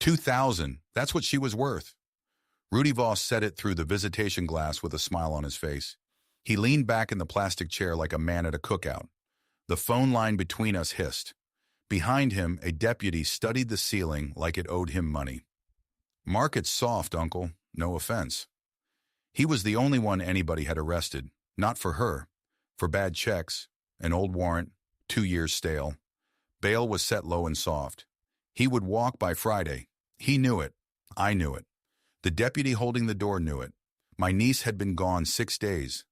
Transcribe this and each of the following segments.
$2,000, that's what she was worth. Rudy Voss said it through the visitation glass with a smile on his face. He leaned back in the plastic chair like a man at a cookout. The phone line between us hissed. Behind him, a deputy studied the ceiling like it owed him money. "Market's soft, Uncle. No offense." He was the only one anybody had arrested, not for her, for bad checks, an old warrant, 2 years stale. Bail was set low and soft. He would walk by Friday. He knew it. I knew it. The deputy holding the door knew it. My niece had been gone 6 days,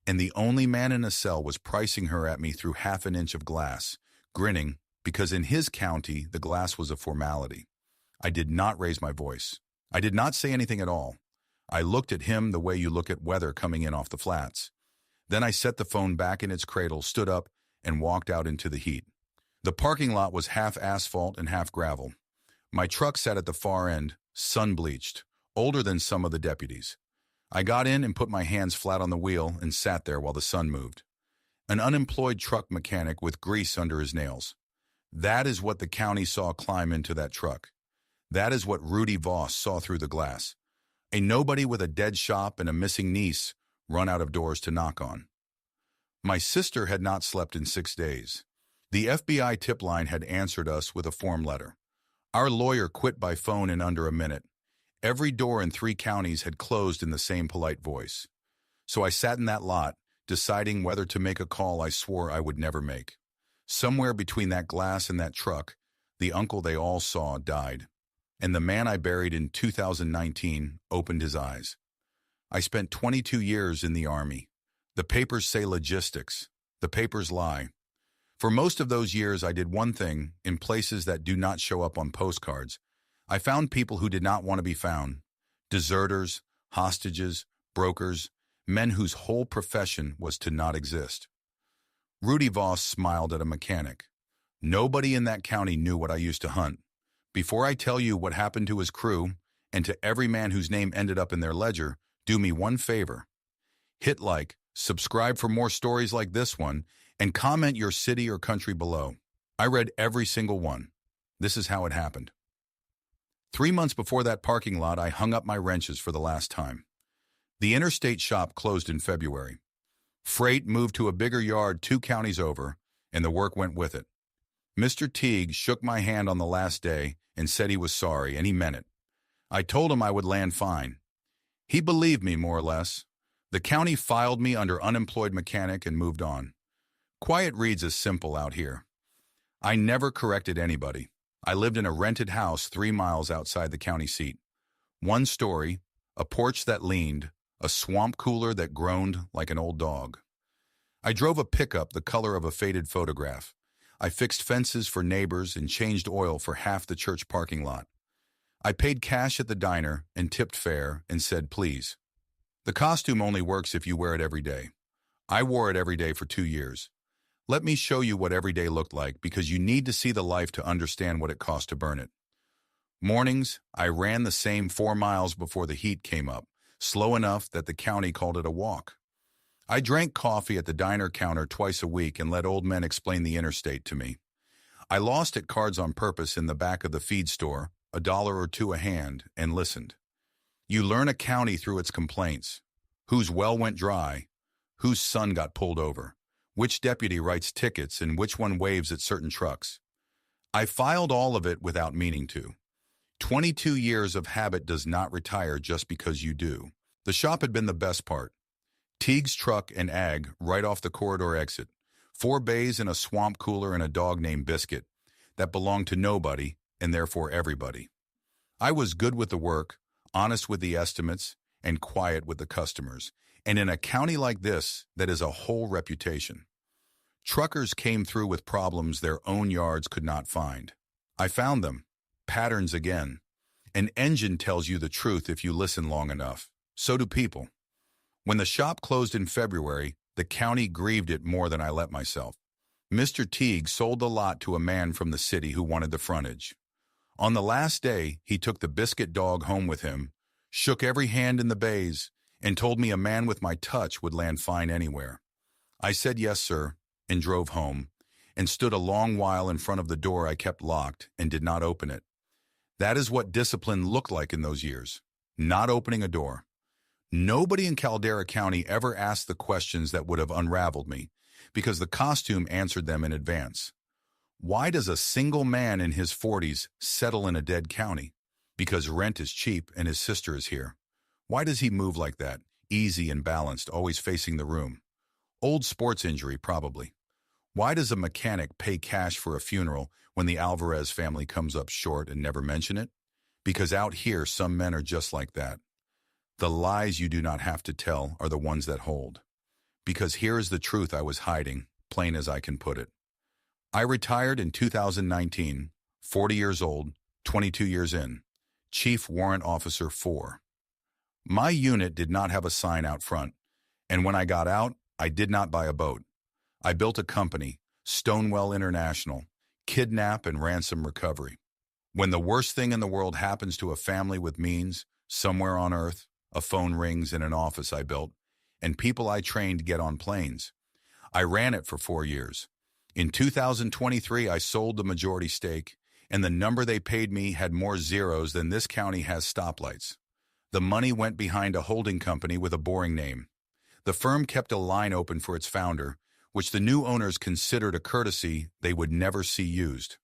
and the only man in a cell was pricing her at me through half an inch of glass, grinning, because in his county the glass was a formality. I did not raise my voice. I did not say anything at all. I looked at him the way you look at weather coming in off the flats. Then I set the phone back in its cradle, stood up, and walked out into the heat. The parking lot was half asphalt and half gravel. My truck sat at the far end, sun-bleached, older than some of the deputies. I got in and put my hands flat on the wheel and sat there while the sun moved. An unemployed truck mechanic with grease under his nails. That is what the county saw climb into that truck. That is what Rudy Voss saw through the glass. A nobody with a dead shop and a missing niece run out of doors to knock on. My sister had not slept in 6 days. The FBI tip line had answered us with a form letter. Our lawyer quit by phone in under a minute. Every door in 3 counties had closed in the same polite voice. So I sat in that lot, deciding whether to make a call I swore I would never make. Somewhere between that glass and that truck, the uncle they all saw died. And the man I buried in 2019 opened his eyes. I spent 22 years in the Army. The papers say logistics. The papers lie. For most of those years, I did one thing in places that do not show up on postcards. I found people who did not want to be found. Deserters, hostages, brokers, men whose whole profession was to not exist. Rudy Voss smiled at a mechanic. Nobody in that county knew what I used to hunt. Before I tell you what happened to his crew, and to every man whose name ended up in their ledger, do me one favor. Hit like, subscribe for more stories like this one, and comment your city or country below. I read every single one. This is how it happened. 3 months before that parking lot, I hung up my wrenches for the last time. The interstate shop closed in February. Freight moved to a bigger yard 2 counties over, and the work went with it. Mr. Teague shook my hand on the last day and said he was sorry, and he meant it. I told him I would land fine. He believed me, more or less. The county filed me under unemployed mechanic and moved on. Quiet reads as simple out here. I never corrected anybody. I lived in a rented house 3 miles outside the county seat. 1 story, a porch that leaned, a swamp cooler that groaned like an old dog. I drove a pickup the color of a faded photograph. I fixed fences for neighbors and changed oil for half the church parking lot. I paid cash at the diner and tipped fare and said, please. The costume only works if you wear it every day. I wore it every day for 2 years. Let me show you what every day looked like, because you need to see the life to understand what it cost to burn it. Mornings, I ran the same 4 miles before the heat came up, slow enough that the county called it a walk. I drank coffee at the diner counter twice a week and let old men explain the interstate to me. I lost at cards on purpose in the back of the feed store, $1 or $2 a hand, and listened. You learn a county through its complaints. Whose well went dry, whose son got pulled over, which deputy writes tickets and which one waves at certain trucks. I filed all of it without meaning to. 22 years of habit does not retire just because you do. The shop had been the best part. Teague's truck and ag right off the corridor exit. 4 bays and a swamp cooler and a dog named Biscuit that belonged to nobody and therefore everybody. I was good with the work, honest with the estimates, and quiet with the customers. And in a county like this, that is a whole reputation. Truckers came through with problems their own yards could not find. I found them. Patterns again. An engine tells you the truth if you listen long enough. So do people. When the shop closed in February, the county grieved it more than I let myself. Mr. Teague sold the lot to a man from the city who wanted the frontage. On the last day, he took the Biscuit dog home with him, shook every hand in the bays, and told me a man with my touch would land fine anywhere. I said yes, sir, and drove home, and stood a long while in front of the door I kept locked and did not open it. That is what discipline looked like in those years. Not opening a door. Nobody in Caldera County ever asked the questions that would have unraveled me, because the costume answered them in advance. Why does a single man in his 40s settle in a dead county? Because rent is cheap and his sister is here. Why does he move like that, easy and balanced, always facing the room? Old sports injury, probably. Why does a mechanic pay cash for a funeral when the Alvarez family comes up short and never mention it? Because out here, some men are just like that. The lies you do not have to tell are the ones that hold. Because here is the truth I was hiding, plain as I can put it. I retired in 2019, 40 years old, 22 years in. Chief Warrant Officer 4. My unit did not have a sign out front, and when I got out, I did not buy a boat. I built a company, Stonewell International, kidnap and ransom recovery. When the worst thing in the world happens to a family with means, somewhere on earth, a phone rings in an office I built, and people I trained get on planes. I ran it for 4 years. In 2023, I sold the majority stake, and the number they paid me had more zeros than this county has stoplights. The money went behind a holding company with a boring name. The firm kept a line open for its founder, which the new owners considered a courtesy they would never see used.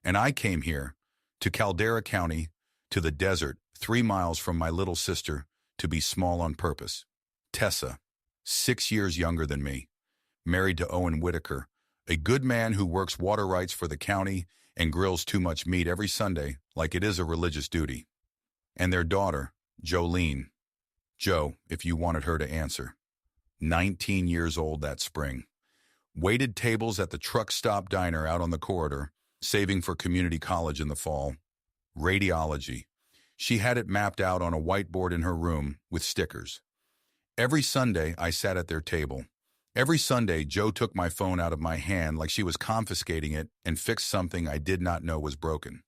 And I came here, to Caldera County, to the desert, 3 miles from my little sister, to be small on purpose. Tessa, 6 years younger than me, married to Owen Whitaker, a good man who works water rights for the county and grills too much meat every Sunday like it is a religious duty. And their daughter, Jolene. Joe, if you wanted her to answer. 19 years old that spring. Waited tables at the truck stop diner out on the corridor, saving for community college in the fall. Radiology. She had it mapped out on a whiteboard in her room with stickers. Every Sunday, I sat at their table. Every Sunday, Joe took my phone out of my hand like she was confiscating it and fixed something I did not know was broken.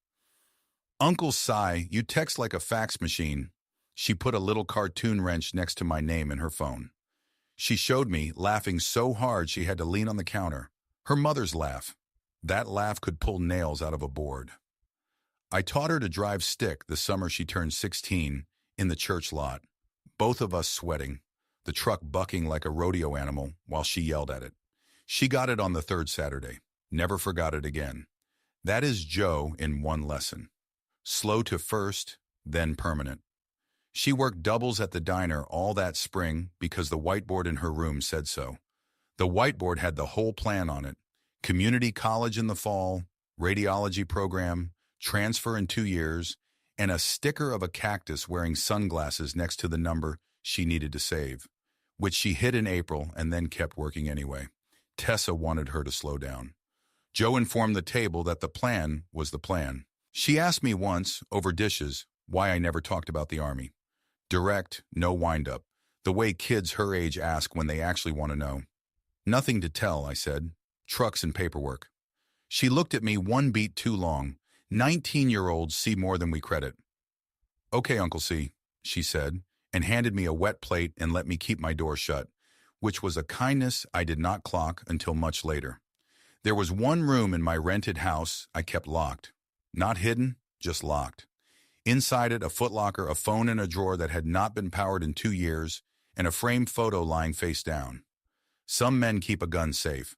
Uncle Si, you text like a fax machine. She put a little cartoon wrench next to my name in her phone. She showed me, laughing so hard she had to lean on the counter. Her mother's laugh. That laugh could pull nails out of a board. I taught her to drive stick the summer she turned 16 in the church lot. Both of us sweating, the truck bucking like a rodeo animal while she yelled at it. She got it on the 3rd Saturday. Never forgot it again. That is Joe in one lesson. Slow to first, then permanent. She worked doubles at the diner all that spring because the whiteboard in her room said so. The whiteboard had the whole plan on it. Community college in the fall, radiology program, transfer in 2 years, and a sticker of a cactus wearing sunglasses next to the number she needed to save, which she hid in April and then kept working anyway. Tessa wanted her to slow down. Joe informed the table that the plan was the plan. She asked me once, over dishes, why I never talked about the Army. Direct, no wind-up, the way kids her age ask when they actually want to know. Nothing to tell, I said. Trucks and paperwork. She looked at me one beat too long. 19-year-olds see more than we credit. Okay, Uncle C, she said, and handed me a wet plate and let me keep my door shut, which was a kindness I did not clock until much later. There was one room in my rented house I kept locked. Not hidden, just locked. Inside it, a footlocker, a phone in a drawer that had not been powered in 2 years, and a framed photo lying face down. Some men keep a gun safe.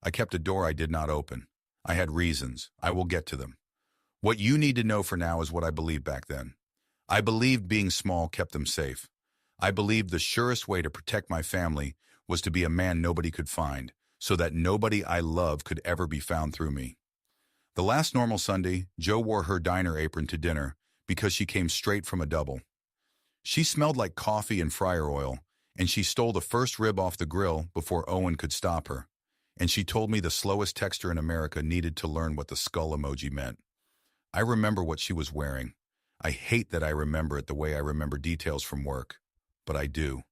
I kept a door I did not open. I had reasons. I will get to them. What you need to know for now is what I believed back then. I believed being small kept them safe. I believed the surest way to protect my family was to be a man nobody could find, so that nobody I love could ever be found through me. The last normal Sunday, Joe wore her diner apron to dinner because she came straight from a double. She smelled like coffee and fryer oil, and she stole the first rib off the grill before Owen could stop her. And she told me the slowest texter in America needed to learn what the skull emoji meant. I remember what she was wearing. I hate that I remember it the way I remember details from work, but I do.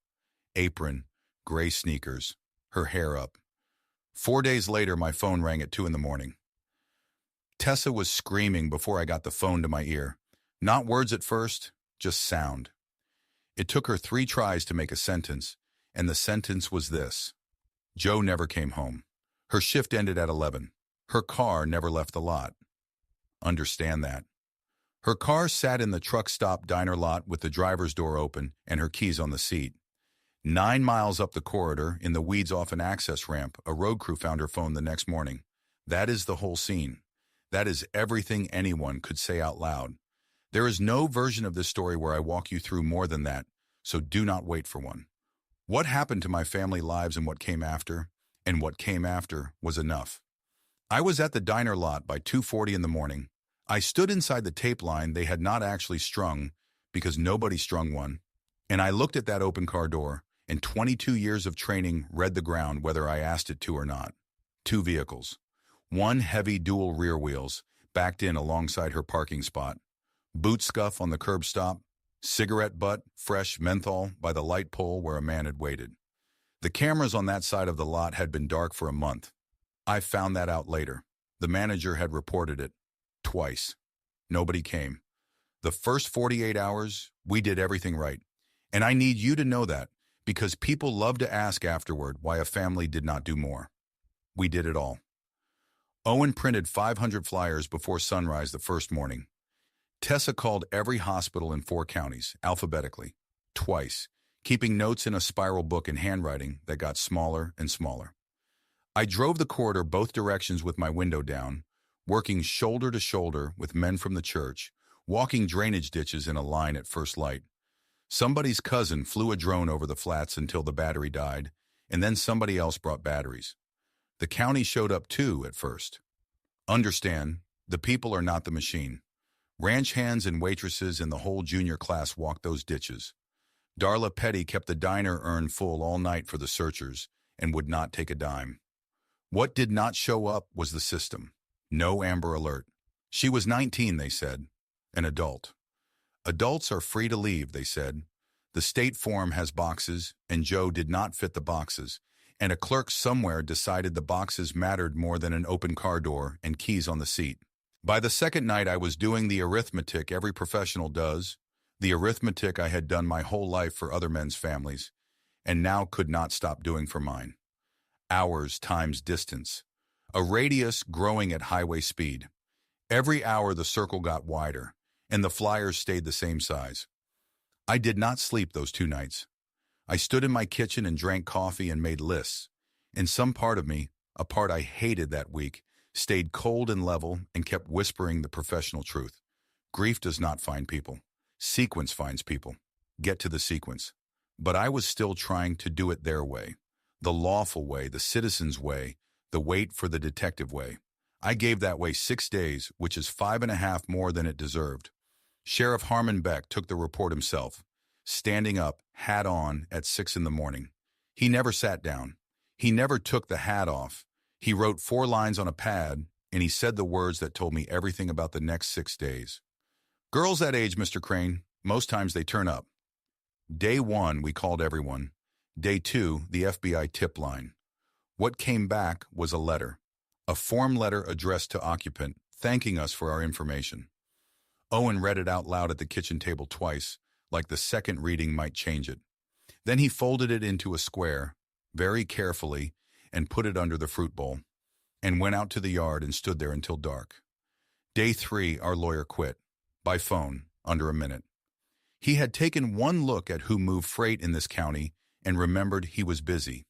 Apron, gray sneakers, her hair up. 4 days later, my phone rang at 2 a.m. Tessa was screaming before I got the phone to my ear. Not words at first, just sound. It took her 3 tries to make a sentence, and the sentence was this. Joe never came home. Her shift ended at 11. Her car never left the lot. Understand that. Her car sat in the truck stop diner lot with the driver's door open and her keys on the seat. 9 miles up the corridor, in the weeds off an access ramp, a road crew found her phone the next morning. That is the whole scene. That is everything anyone could say out loud. There is no version of this story where I walk you through more than that, so do not wait for one. What happened to my family lives and what came after? And what came after was enough. I was at the diner lot by 2:40 in the morning. I stood inside the tape line they had not actually strung, because nobody strung one, and I looked at that open car door, and 22 years of training read the ground whether I asked it to or not. 2 vehicles. One heavy dual rear wheels, backed in alongside her parking spot. Boot scuff on the curb stop. Cigarette butt, fresh menthol by the light pole where a man had waited. The cameras on that side of the lot had been dark for a month. I found that out later. The manager had reported it. Twice. Nobody came. The first 48 hours, we did everything right. And I need you to know that, because people love to ask afterward why a family did not do more. We did it all. Owen printed 500 flyers before sunrise the first morning. Tessa called every hospital in 4 counties, alphabetically, twice, keeping notes in a spiral book in handwriting that got smaller and smaller. I drove the corridor both directions with my window down, working shoulder to shoulder with men from the church, walking drainage ditches in a line at first light. Somebody's cousin flew a drone over the flats until the battery died, and then somebody else brought batteries. The county showed up too at first. Understand, the people are not the machine. Ranch hands and waitresses and the whole junior class walked those ditches. Darla Petty kept the diner urn full all night for the searchers and would not take a dime. What did not show up was the system. No Amber Alert. She was 19, they said. An adult. Adults are free to leave, they said. The state form has boxes, and Joe did not fit the boxes, and a clerk somewhere decided the boxes mattered more than an open car door and keys on the seat. By the second night, I was doing the arithmetic every professional does, the arithmetic I had done my whole life for other men's families, and now could not stop doing for mine. Hours times distance. A radius growing at highway speed. Every hour the circle got wider, and the flyers stayed the same size. I did not sleep those 2 nights. I stood in my kitchen and drank coffee and made lists, and some part of me, a part I hated that week, stayed cold and level and kept whispering the professional truth. Grief does not find people. Sequence finds people. Get to the sequence. But I was still trying to do it their way. The lawful way, the citizen's way, the wait for the detective way. I gave that way 6 days, which is 5.5 more than it deserved. Sheriff Harmon Beck took the report himself, standing up, hat on, at 6 in the morning. He never sat down. He never took the hat off. He wrote 4 lines on a pad, and he said the words that told me everything about the next 6 days. Girls that age, Mr. Crane, most times they turn up. Day 1, we called everyone. Day 2, the FBI tip line. What came back was a letter. A form letter addressed to occupant, thanking us for our information. Owen read it out loud at the kitchen table twice, like the second reading might change it. Then he folded it into a square, very carefully, and put it under the fruit bowl, and went out to the yard and stood there until dark. Day 3, our lawyer quit, by phone, under a minute. He had taken one look at who moved freight in this county and remembered he was busy.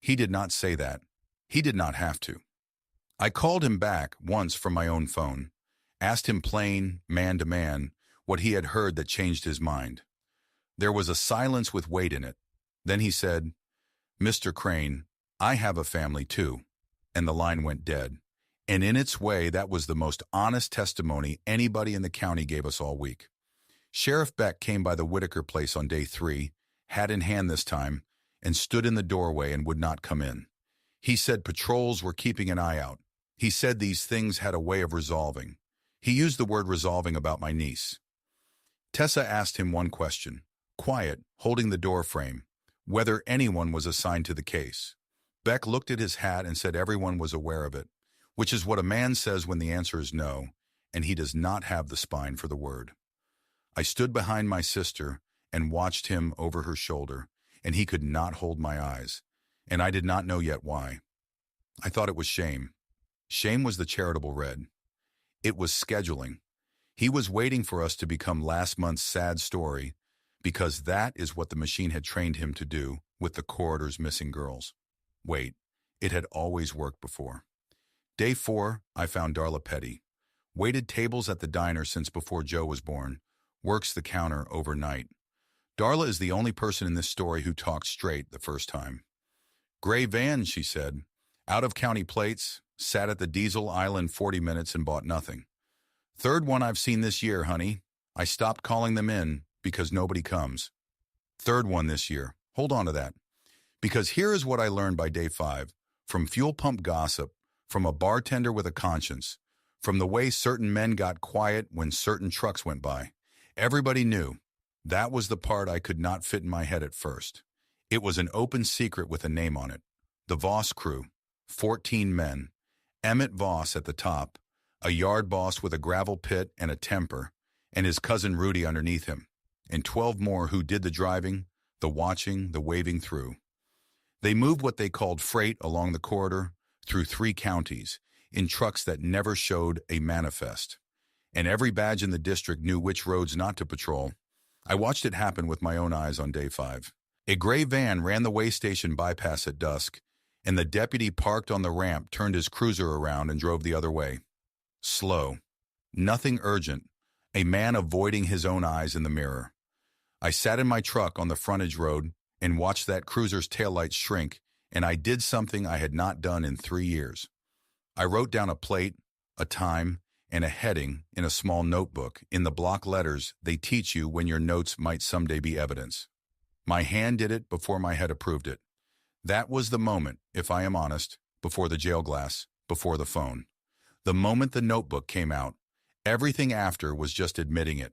He did not say that. He did not have to. I called him back once from my own phone, asked him plain, man to man, what he had heard that changed his mind. There was a silence with weight in it. Then he said, "Mr. Crane, I have a family too," and the line went dead. And in its way, that was the most honest testimony anybody in the county gave us all week. Sheriff Beck came by the Whitaker place on day 3, hat in hand this time, and stood in the doorway and would not come in. He said patrols were keeping an eye out. He said these things had a way of resolving. He used the word resolving about my niece. Tessa asked him one question, quiet, holding the door frame, whether anyone was assigned to the case. Beck looked at his hat and said everyone was aware of it, which is what a man says when the answer is no, and he does not have the spine for the word. I stood behind my sister and watched him over her shoulder, and he could not hold my eyes, and I did not know yet why. I thought it was shame. Shame was the charitable red. It was scheduling. He was waiting for us to become last month's sad story, because that is what the machine had trained him to do with the corridor's missing girls. Wait, it had always worked before. Day 4, I found Darla Petty. Waited tables at the diner since before Joe was born. Works the counter overnight. Darla is the only person in this story who talked straight the first time. Gray van, she said. Out-of-county plates. Sat at the diesel island 40 minutes and bought nothing. Third one I've seen this year, honey. I stopped calling them in because nobody comes. Third one this year. Hold on to that. Because here is what I learned by day 5. From fuel pump gossip, from a bartender with a conscience, from the way certain men got quiet when certain trucks went by. Everybody knew. That was the part I could not fit in my head at first. It was an open secret with a name on it. The Voss crew. 14 men. Emmett Voss at the top, a yard boss with a gravel pit and a temper, and his cousin Rudy underneath him, and 12 more who did the driving, the watching, the waving through. They moved what they called freight along the corridor through 3 counties in trucks that never showed a manifest. And every badge in the district knew which roads not to patrol. I watched it happen with my own eyes on day 5. A gray van ran the way station bypass at dusk, and the deputy parked on the ramp, turned his cruiser around, and drove the other way. Slow. Nothing urgent. A man avoiding his own eyes in the mirror. I sat in my truck on the frontage road and watched that cruiser's taillights shrink, and I did something I had not done in 3 years. I wrote down a plate, a time, and a heading in a small notebook in the block letters they teach you when your notes might someday be evidence. My hand did it before my head approved it. That was the moment, if I am honest, before the jail glass, before the phone. The moment the notebook came out, everything after was just admitting it.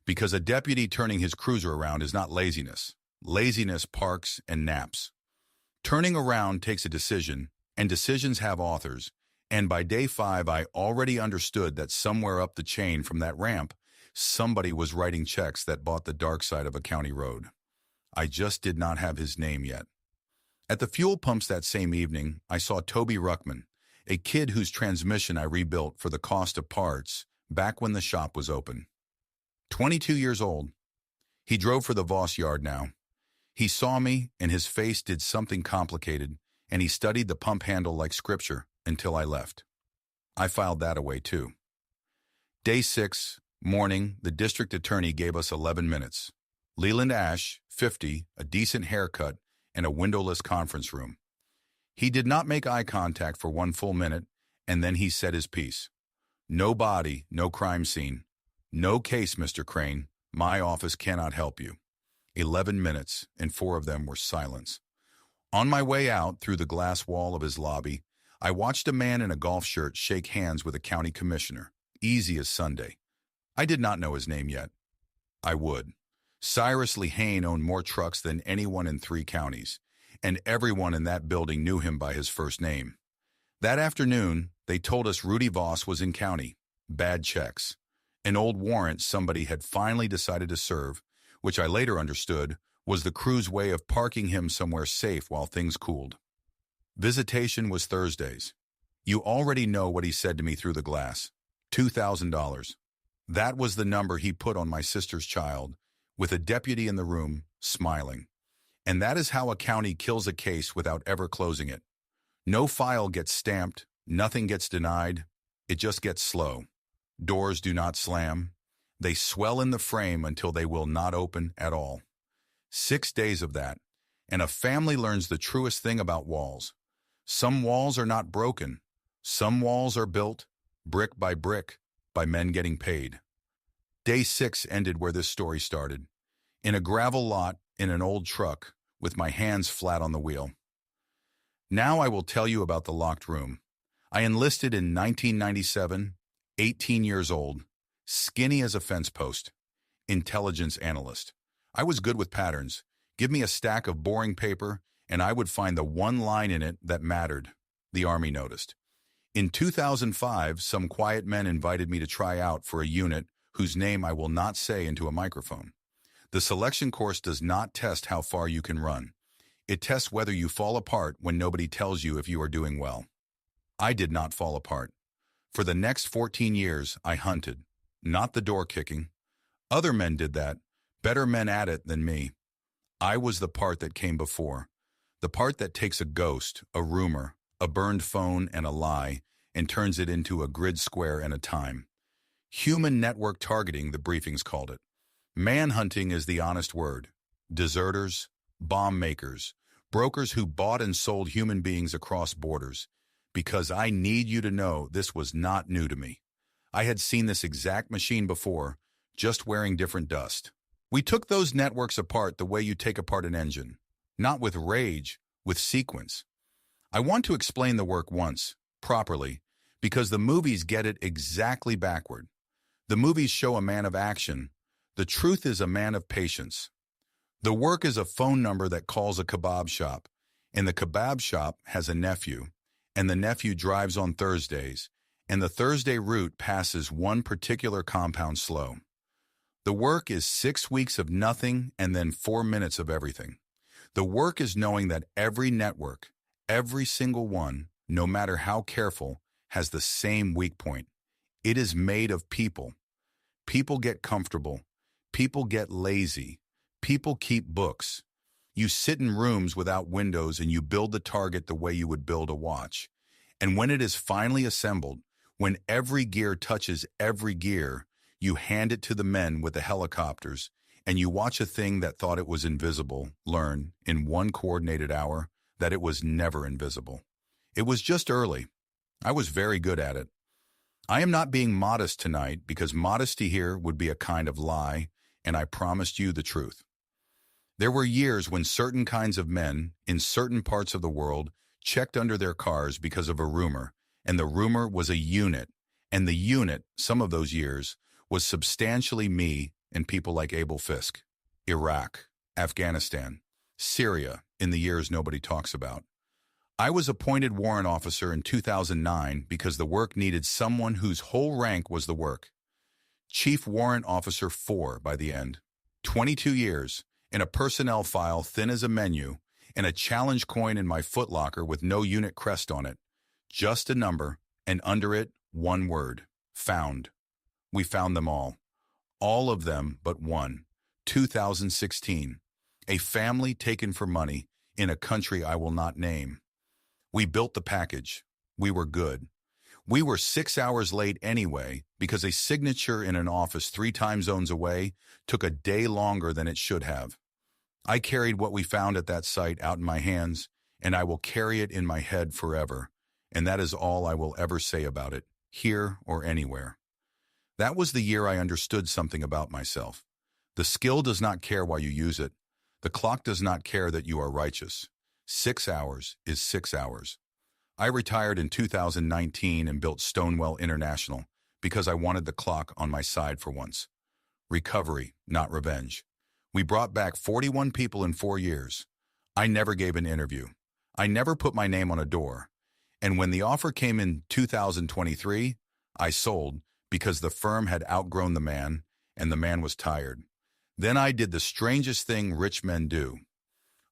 Because a deputy turning his cruiser around is not laziness. Laziness parks and naps. Turning around takes a decision, and decisions have authors, and by day 5 I already understood that somewhere up the chain from that ramp, somebody was writing checks that bought the dark side of a county road. I just did not have his name yet. At the fuel pumps that same evening, I saw Toby Ruckman, a kid whose transmission I rebuilt for the cost of parts back when the shop was open. 22 years old. He drove for the Voss yard now. He saw me, and his face did something complicated, and he studied the pump handle like scripture until I left. I filed that away too. Day 6, morning, the district attorney gave us 11 minutes. Leland Ash, 50, a decent haircut, and a windowless conference room. He did not make eye contact for 1 full minute, and then he said his piece. No body, no crime scene. No case, Mr. Crane. My office cannot help you. 11 minutes, and 4 of them were silence. On my way out through the glass wall of his lobby, I watched a man in a golf shirt shake hands with a county commissioner. Easy as Sunday. I did not know his name yet. I would. Cyrus Lehane owned more trucks than anyone in 3 counties, and everyone in that building knew him by his first name. That afternoon, they told us Rudy Voss was in county. Bad checks. An old warrant somebody had finally decided to serve, which I later understood was the crew's way of parking him somewhere safe while things cooled. Visitation was Thursdays. You already know what he said to me through the glass. $2,000. That was the number he put on my sister's child, with a deputy in the room, smiling. And that is how a county kills a case without ever closing it. No file gets stamped, nothing gets denied, it just gets slow. Doors do not slam. They swell in the frame until they will not open at all. 6 days of that, and a family learns the truest thing about walls. Some walls are not broken. Some walls are built, brick, by men getting paid. Day 6 ended where this story started, in a gravel lot in an old truck with my hands flat on the wheel. Now I will tell you about the locked room. I enlisted in 1997, 18 years old, skinny as a fence post, intelligence analyst. I was good with patterns. Give me a stack of boring paper, and I would find the one line in it that mattered, the Army noticed. In 2005, some quiet men invited me to try out for a unit whose name I will not say into a microphone. The selection course does not test how far you can run. It tests whether you fall apart when nobody tells you if you are doing well. I did not fall apart. For the next 14 years, I hunted. not the door kicking. Other men did that, better men at it than me. I was the part that came before, the part that takes a ghost, a rumor, a burned phone, and a lie, and turns it into a grid square and a time. Human network targeting, the briefings called it. Manhunting is the honest word. Deserters, bomb makers, brokers who bought and sold human beings across borders. Because I need you to know this was not new to me. I had seen this exact machine before, just wearing different dust. We took those networks apart the way you take apart an engine. Not with rage, with sequence. I want to explain the work once, properly, because the movies get it exactly backward. The movies show a man of action. The truth is a man of patience. The work is a phone number that calls a kebab shop, and the kebab shop has a nephew, and the nephew drives on Thursdays, and the Thursday route passes one particular compound slow. The work is 6 weeks of nothing and then 4 minutes of everything. The work is knowing that every network, every single one, no matter how careful, has the same weak point. It is made of people. People get comfortable. People get lazy. People keep books. You sit in rooms without windows and you build the target the way you would build a watch. And when it is finally assembled, when every gear touches every gear, you hand it to the men with the helicopters, and you watch a thing that thought it was invisible learn, in one coordinated hour, that it was never invisible. It was just early. I was very good at it. I am not being modest tonight because modesty here would be a kind of lie, and I promised you the truth. There were years when certain kinds of men in certain parts of the world checked under their cars because of a rumor, and the rumor was a unit, and the unit, some of those years, was substantially me and people like Abel Fisk. Iraq, Afghanistan, Syria, in the years nobody talks about. I was appointed warrant officer in 2009 because the work needed someone whose whole rank was the work. Chief Warrant Officer 4 by the end. 22 years, in a personnel file thin as a menu, and a challenge coin in my footlocker with no unit crest on it. Just a number, and under it, one word. Found. We found them all. All of them but one. 2016. A family taken for money in a country I will not name. We built the package. We were good. We were 6 hours late anyway because a signature in an office 3 time zones away took a day longer than it should have. I carried what we found at that site out in my hands, and I will carry it in my head forever, and that is all I will ever say about it, here or anywhere. That was the year I understood something about myself. The skill does not care while you use it. The clock does not care that you are righteous. 6 hours is 6 hours. I retired in 2019 and built Stonewell International because I wanted the clock on my side for once. Recovery, not revenge. We brought back 41 people in 4 years. I never gave an interview. I never put my name on a door. And when the offer came in 2023, I sold because the firm had outgrown the man and the man was tired. Then I did the strangest thing rich men do.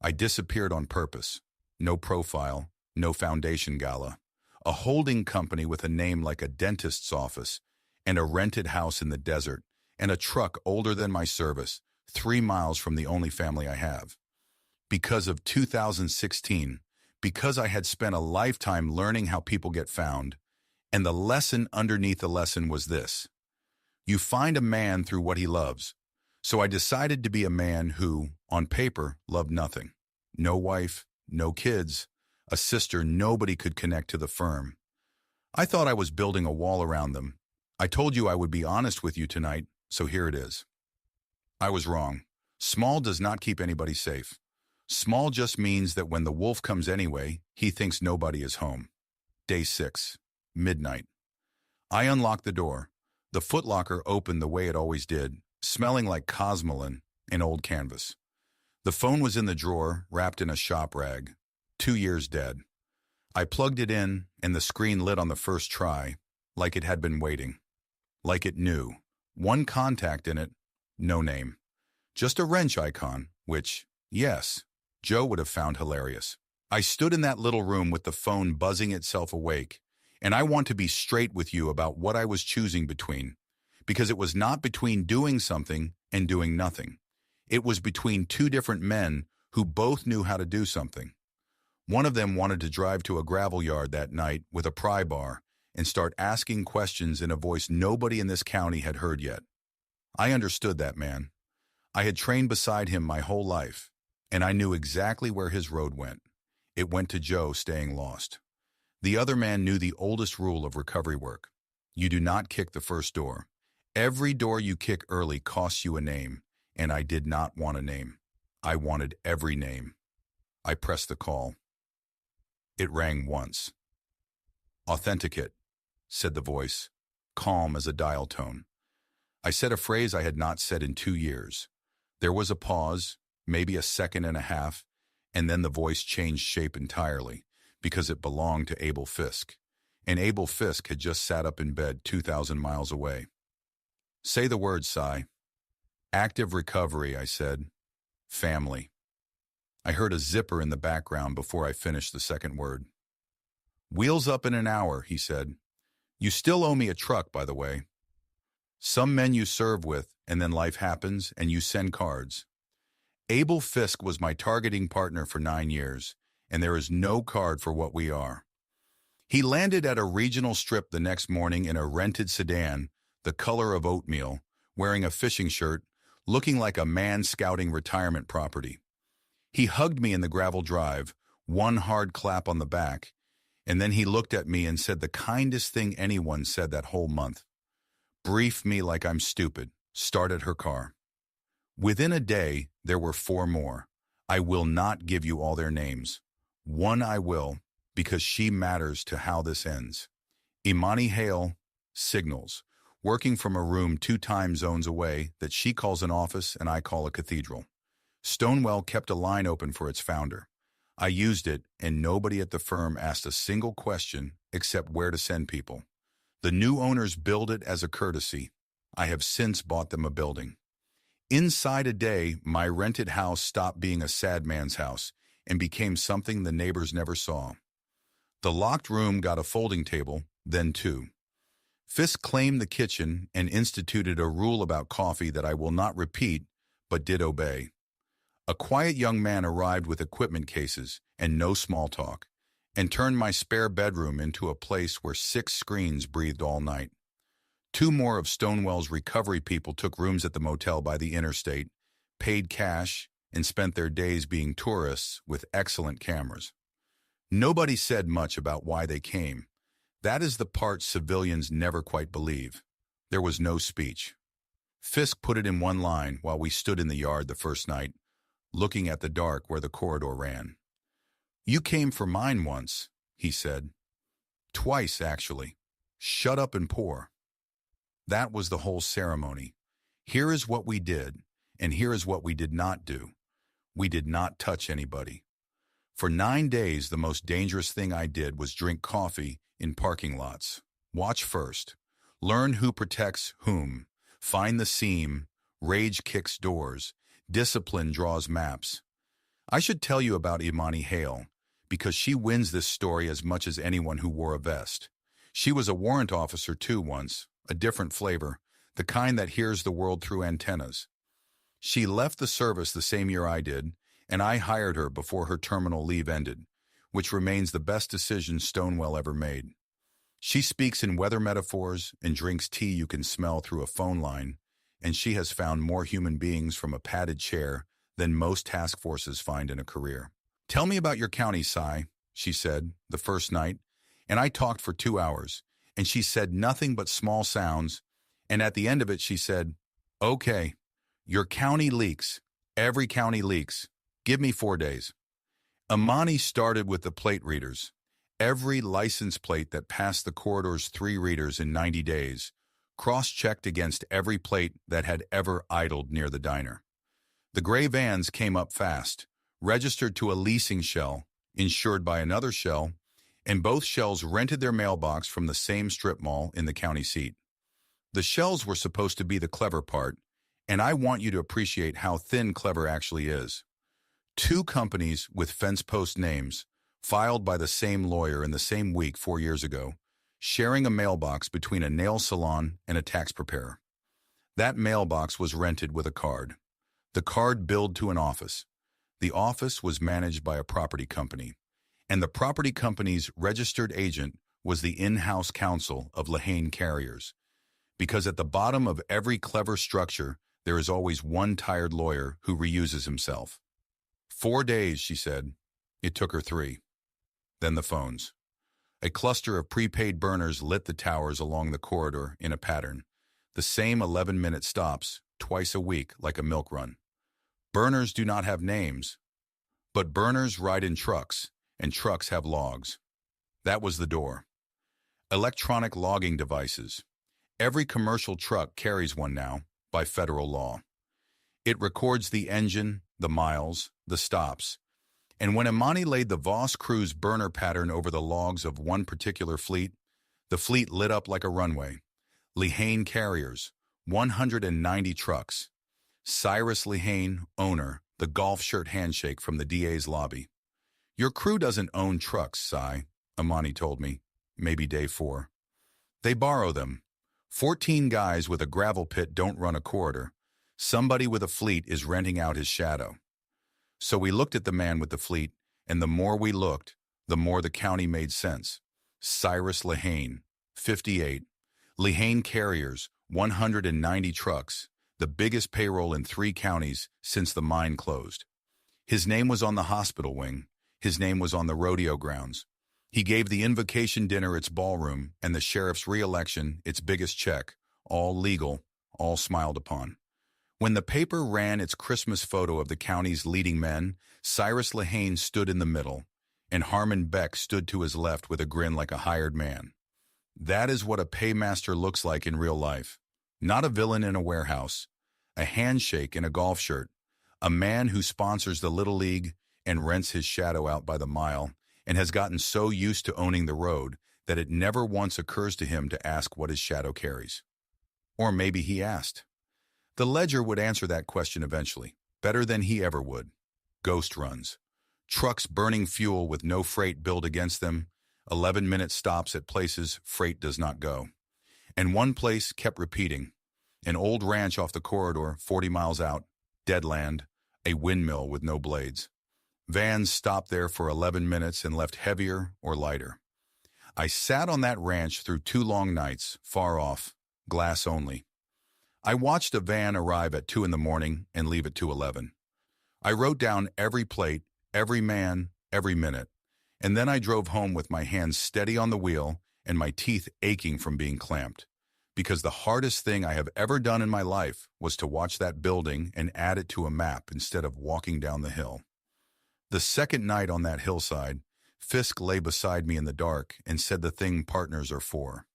I disappeared on purpose. No profile, no foundation gala. A holding company with a name like a dentist's office, and a rented house in the desert, and a truck older than my service, 3 miles from the only family I have. Because of 2016, because I had spent a lifetime learning how people get found, and the lesson underneath the lesson was this. You find a man through what he loves. So I decided to be a man who, on paper, loved nothing. No wife, no kids, a sister nobody could connect to the firm. I thought I was building a wall around them. I told you I would be honest with you tonight, so here it is. I was wrong. Small does not keep anybody safe. Small just means that when the wolf comes anyway, he thinks nobody is home. Day 6, midnight. I unlocked the door. The footlocker opened the way it always did, smelling like cosmoline and old canvas. The phone was in the drawer, wrapped in a shop rag. 2 years dead. I plugged it in, and the screen lit on the first try, like it had been waiting. Like it knew. One contact in it, no name. Just a wrench icon, which, yes, Joe would have found hilarious. I stood in that little room with the phone buzzing itself awake, and I want to be straight with you about what I was choosing between. because it was not between doing something and doing nothing. It was between two different men who both knew how to do something. One of them wanted to drive to a gravel yard that night with a pry bar and start asking questions in a voice nobody in this county had heard yet. I understood that man. I had trained beside him my whole life, and I knew exactly where his road went. It went to Joe staying lost. The other man knew the oldest rule of recovery work. You do not kick the first door. Every door you kick early costs you a name, and I did not want a name. I wanted every name. I pressed the call. It rang once. "Authenticate," said the voice, calm as a dial tone. I said a phrase I had not said in 2 years. There was a pause, maybe a second and a half, and then the voice changed shape entirely, because it belonged to Abel Fisk. And Abel Fisk had just sat up in bed 2,000 miles away. "Say the word, Cy." "Active recovery," I said. "Family." I heard a zipper in the background before I finished the second word. "Wheels up in an hour," he said. "You still owe me a truck, by the way. Some men you serve with, and then life happens, and you send cards." Abel Fisk was my targeting partner for 9 years, and there is no card for what we are. He landed at a regional strip the next morning in a rented sedan, the color of oatmeal, wearing a fishing shirt, looking like a man scouting retirement property. He hugged me in the gravel drive, one hard clap on the back, and then he looked at me and said the kindest thing anyone said that whole month. "Brief me like I'm stupid. Started her car." Within a day, there were 4 more. I will not give you all their names. One I will, because she matters to how this ends. Imani Hale, Signals, working from a room 2 time zones away that she calls an office and I call a cathedral. Stonewell kept a line open for its founder. I used it, and nobody at the firm asked a single question except where to send people. The new owners billed it as a courtesy. I have since bought them a building. Inside a day, my rented house stopped being a sad man's house and became something the neighbors never saw. The locked room got a folding table, then 2. Fisk claimed the kitchen and instituted a rule about coffee that I will not repeat, but did obey. A quiet young man arrived with equipment cases and no small talk, and turned my spare bedroom into a place where 6 screens breathed all night. 2 more of Stonewell's recovery people took rooms at the motel by the interstate, paid cash, and spent their days being tourists with excellent cameras. Nobody said much about why they came. That is the part civilians never quite believe. There was no speech. Fisk put it in one line while we stood in the yard the first night, looking at the dark where the corridor ran. "You came for mine once," he said. "Twice, actually. Shut up and pour." That was the whole ceremony. Here is what we did, and here is what we did not do. We did not touch anybody. For 9 days, the most dangerous thing I did was drink coffee in parking lots. Watch first. Learn who protects whom. Find the seam. Rage kicks doors. Discipline draws maps. I should tell you about Imani Hale, because she wins this story as much as anyone who wore a vest. She was a warrant officer too once, a different flavor, the kind that hears the world through antennas. She left the service the same year I did, and I hired her before her terminal leave ended, which remains the best decision Stonewell ever made. She speaks in weather metaphors and drinks tea you can smell through a phone line, and she has found more human beings from a padded chair than most task forces find in a career. "Tell me about your county, Cy," she said, the first night, and I talked for 2 hours, and she said nothing but small sounds, and at the end of it she said, "Okay, your county leaks. Every county leaks. Give me 4 days." Imani started with the plate readers. Every license plate that passed the corridor's 3 readers in 90 days, cross-checked against every plate that had ever idled near the diner. The gray vans came up fast, registered to a leasing shell, insured by another shell, and both shells rented their mailbox from the same strip mall in the county seat. The shells were supposed to be the clever part, and I want you to appreciate how thin clever actually is. 2 companies with fence post names, filed by the same lawyer in the same week 4 years ago, sharing a mailbox between a nail salon and a tax preparer. That mailbox was rented with a card. The card billed to an office. The office was managed by a property company, and the property company's registered agent was the in-house counsel of Lehane Carriers. Because at the bottom of every clever structure, there is always one tired lawyer who reuses himself. 4 days, she said. It took her 3. Then the phones. A cluster of prepaid burners lit the towers along the corridor in a pattern. The same 11-minute stops, twice a week, like a milk run. Burners do not have names, but burners ride in trucks, and trucks have logs. That was the door. Electronic logging devices. Every commercial truck carries one now, by federal law. It records the engine, the miles, the stops. And when Imani laid the Voss Cruz burner pattern over the logs of one particular fleet, the fleet lit up like a runway. Lehane Carriers, 190 trucks. Cyrus Lehane, owner, the golf shirt handshake from the DA's lobby. Your crew doesn't own trucks, Cy, Imani told me, maybe day 4. They borrow them. 14 guys with a gravel pit don't run a corridor. Somebody with a fleet is renting out his shadow. So we looked at the man with the fleet, and the more we looked, the more the county made sense. Cyrus Lehane, 58. Lehane Carriers, 190 trucks, the biggest payroll in 3 counties since the mine closed. His name was on the hospital wing. His name was on the rodeo grounds. He gave the invocation dinner its ballroom and the sheriff's re-election its biggest check, all legal, all smiled upon. When the paper ran its Christmas photo of the county's leading men, Cyrus Lehane stood in the middle, and Harmon Beck stood to his left with a grin like a hired man. That is what a paymaster looks like in real life. Not a villain in a warehouse, a handshake in a golf shirt, a man who sponsors the Little League and rents his shadow out by the mile and has gotten so used to owning the road that it never once occurs to him to ask what his shadow carries. Or maybe he asked. The ledger would answer that question eventually, better than he ever would. Ghost runs. Trucks burning fuel with no freight billed against them, 11-minute stops at places freight does not go. And one place kept repeating. An old ranch off the corridor, 40 miles out, dead land, a windmill with no blades. Vans stopped there for 11 minutes and left heavier or lighter. I sat on that ranch through 2 long nights, far off, glass only. I watched a van arrive at 2 in the morning and leave at 2:11. I wrote down every plate, every man, every minute, and then I drove home with my hands steady on the wheel and my teeth aching from being clamped, because the hardest thing I have ever done in my life was to watch that building and add it to a map instead of walking down the hill. The second night on that hillside, Fisk lay beside me in the dark and said the thing partners are for.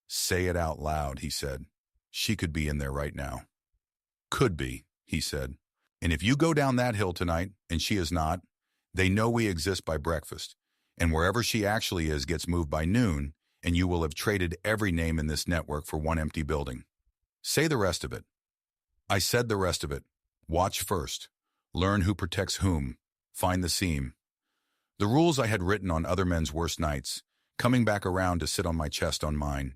Say it out loud, he said. She could be in there right now. Could be, he said. And if you go down that hill tonight, and she is not, they know we exist by breakfast, and wherever she actually is gets moved by noon, and you will have traded every name in this network for one empty building. Say the rest of it. I said the rest of it. Watch first. Learn who protects whom. Find the seam. The rules I had written on other men's worst nights, coming back around to sit on my chest on mine.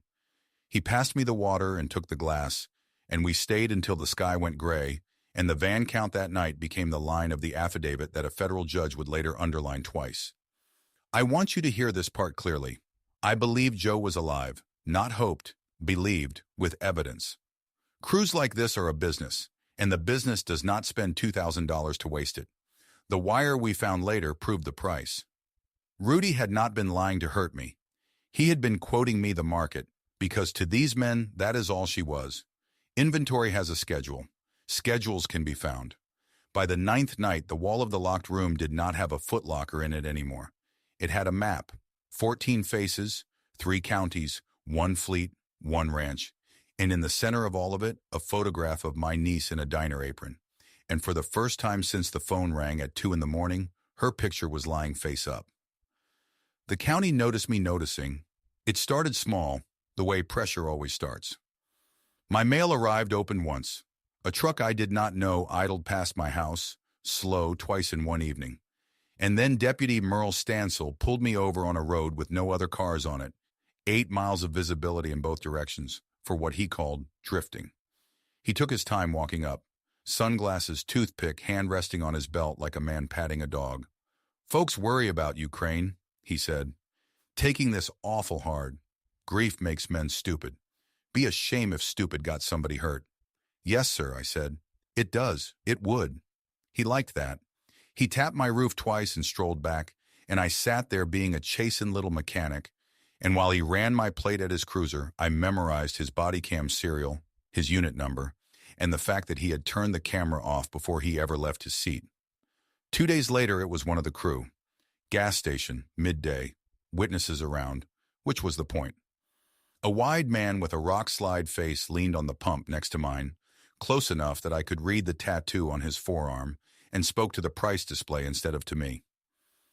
He passed me the water and took the glass, and we stayed until the sky went gray, and the van count that night became the line of the affidavit that a federal judge would later underline twice. I want you to hear this part clearly. I believed Joe was alive, not hoped, believed, with evidence. Crews like this are a business, and the business does not spend $2,000 to waste it. The wire we found later proved the price. Rudy had not been lying to hurt me. He had been quoting me the market, because to these men, that is all she was. Inventory has a schedule. Schedules can be found. By the 9th night, the wall of the locked room did not have a footlocker in it anymore. It had a map, 14 faces, 3 counties, 1 fleet, 1 ranch, and in the center of all of it, a photograph of my niece in a diner apron. And for the first time since the phone rang at 2 in the morning, her picture was lying face up. The county noticed me noticing. It started small, the way pressure always starts. My mail arrived open once. A truck I did not know idled past my house, slow, twice in one evening. And then Deputy Merle Stansel pulled me over on a road with no other cars on it, 8 miles of visibility in both directions, for what he called drifting. He took his time walking up, sunglasses, toothpick, hand resting on his belt like a man patting a dog. "Folks worry about you, Crane," he said. "Taking this awful hard. Grief makes men stupid. Be a shame if stupid got somebody hurt." "Yes, sir," I said. "It does. It would." He liked that. He tapped my roof twice and strolled back, and I sat there being a chastened little mechanic, and while he ran my plate at his cruiser, I memorized his body cam serial, his unit number, and the fact that he had turned the camera off before he ever left his seat. 2 days later, it was one of the crew. Gas station, midday, witnesses around, which was the point. A wide man with a rock-slide face leaned on the pump next to mine, close enough that I could read the tattoo on his forearm, and spoke to the price display instead of to me.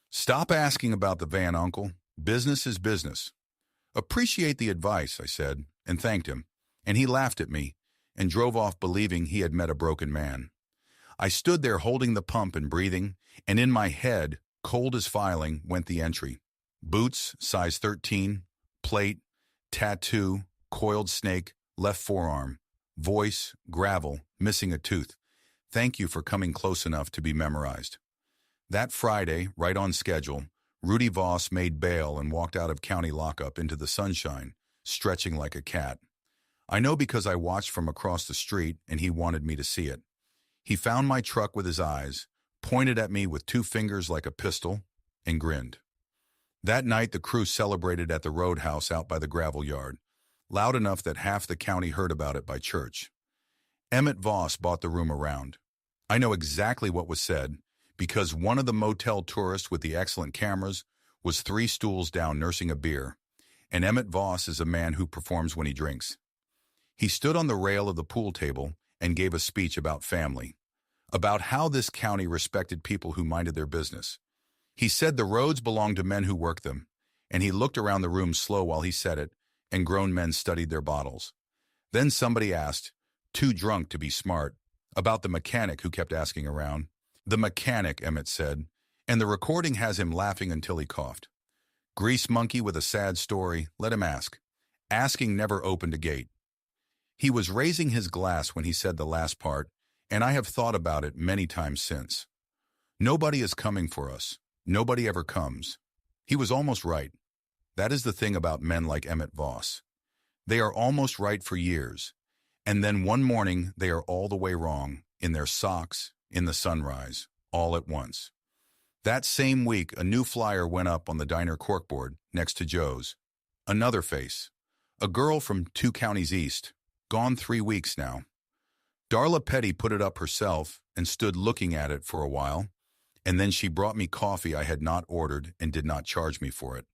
"Stop asking about the van, Uncle. Business is business." "Appreciate the advice," I said, and thanked him, and he laughed at me and drove off believing he had met a broken man. I stood there holding the pump and breathing, and in my head, cold as filing, went the entry. Boots, size 13, plate, tattoo, coiled snake, left forearm, voice, gravel, missing a tooth. Thank you for coming close enough to be memorized. That Friday, right on schedule, Rudy Voss made bail and walked out of county lockup into the sunshine, stretching like a cat. I know because I watched from across the street and he wanted me to see it. He found my truck with his eyes, pointed at me with 2 fingers like a pistol, and grinned. That night the crew celebrated at the roadhouse out by the gravel yard, loud enough that half the county heard about it by church. Emmett Voss bought the room around. I know exactly what was said, because one of the motel tourists with the excellent cameras was 3 stools down nursing a beer, and Emmett Voss is a man who performs when he drinks. He stood on the rail of the pool table and gave a speech about family, about how this county respected people who minded their business. He said the roads belonged to men who worked them, and he looked around the room slow while he said it, and grown men studied their bottles. Then somebody asked, too drunk to be smart, about the mechanic who kept asking around. "The mechanic," Emmett said, and the recording has him laughing until he coughed. "Grease monkey with a sad story, let him ask. Asking never opened a gate." He was raising his glass when he said the last part, and I have thought about it many times since. Nobody is coming for us. Nobody ever comes. He was almost right. That is the thing about men like Emmett Voss. They are almost right for years, and then one morning they are all the way wrong, in their socks, in the sunrise, all at once. That same week, a new flyer went up on the diner corkboard next to Joe's. Another face. A girl from 2 counties east, gone 3 weeks now. Darla Petty put it up herself and stood looking at it for a while, and then she brought me coffee I had not ordered and did not charge me for it.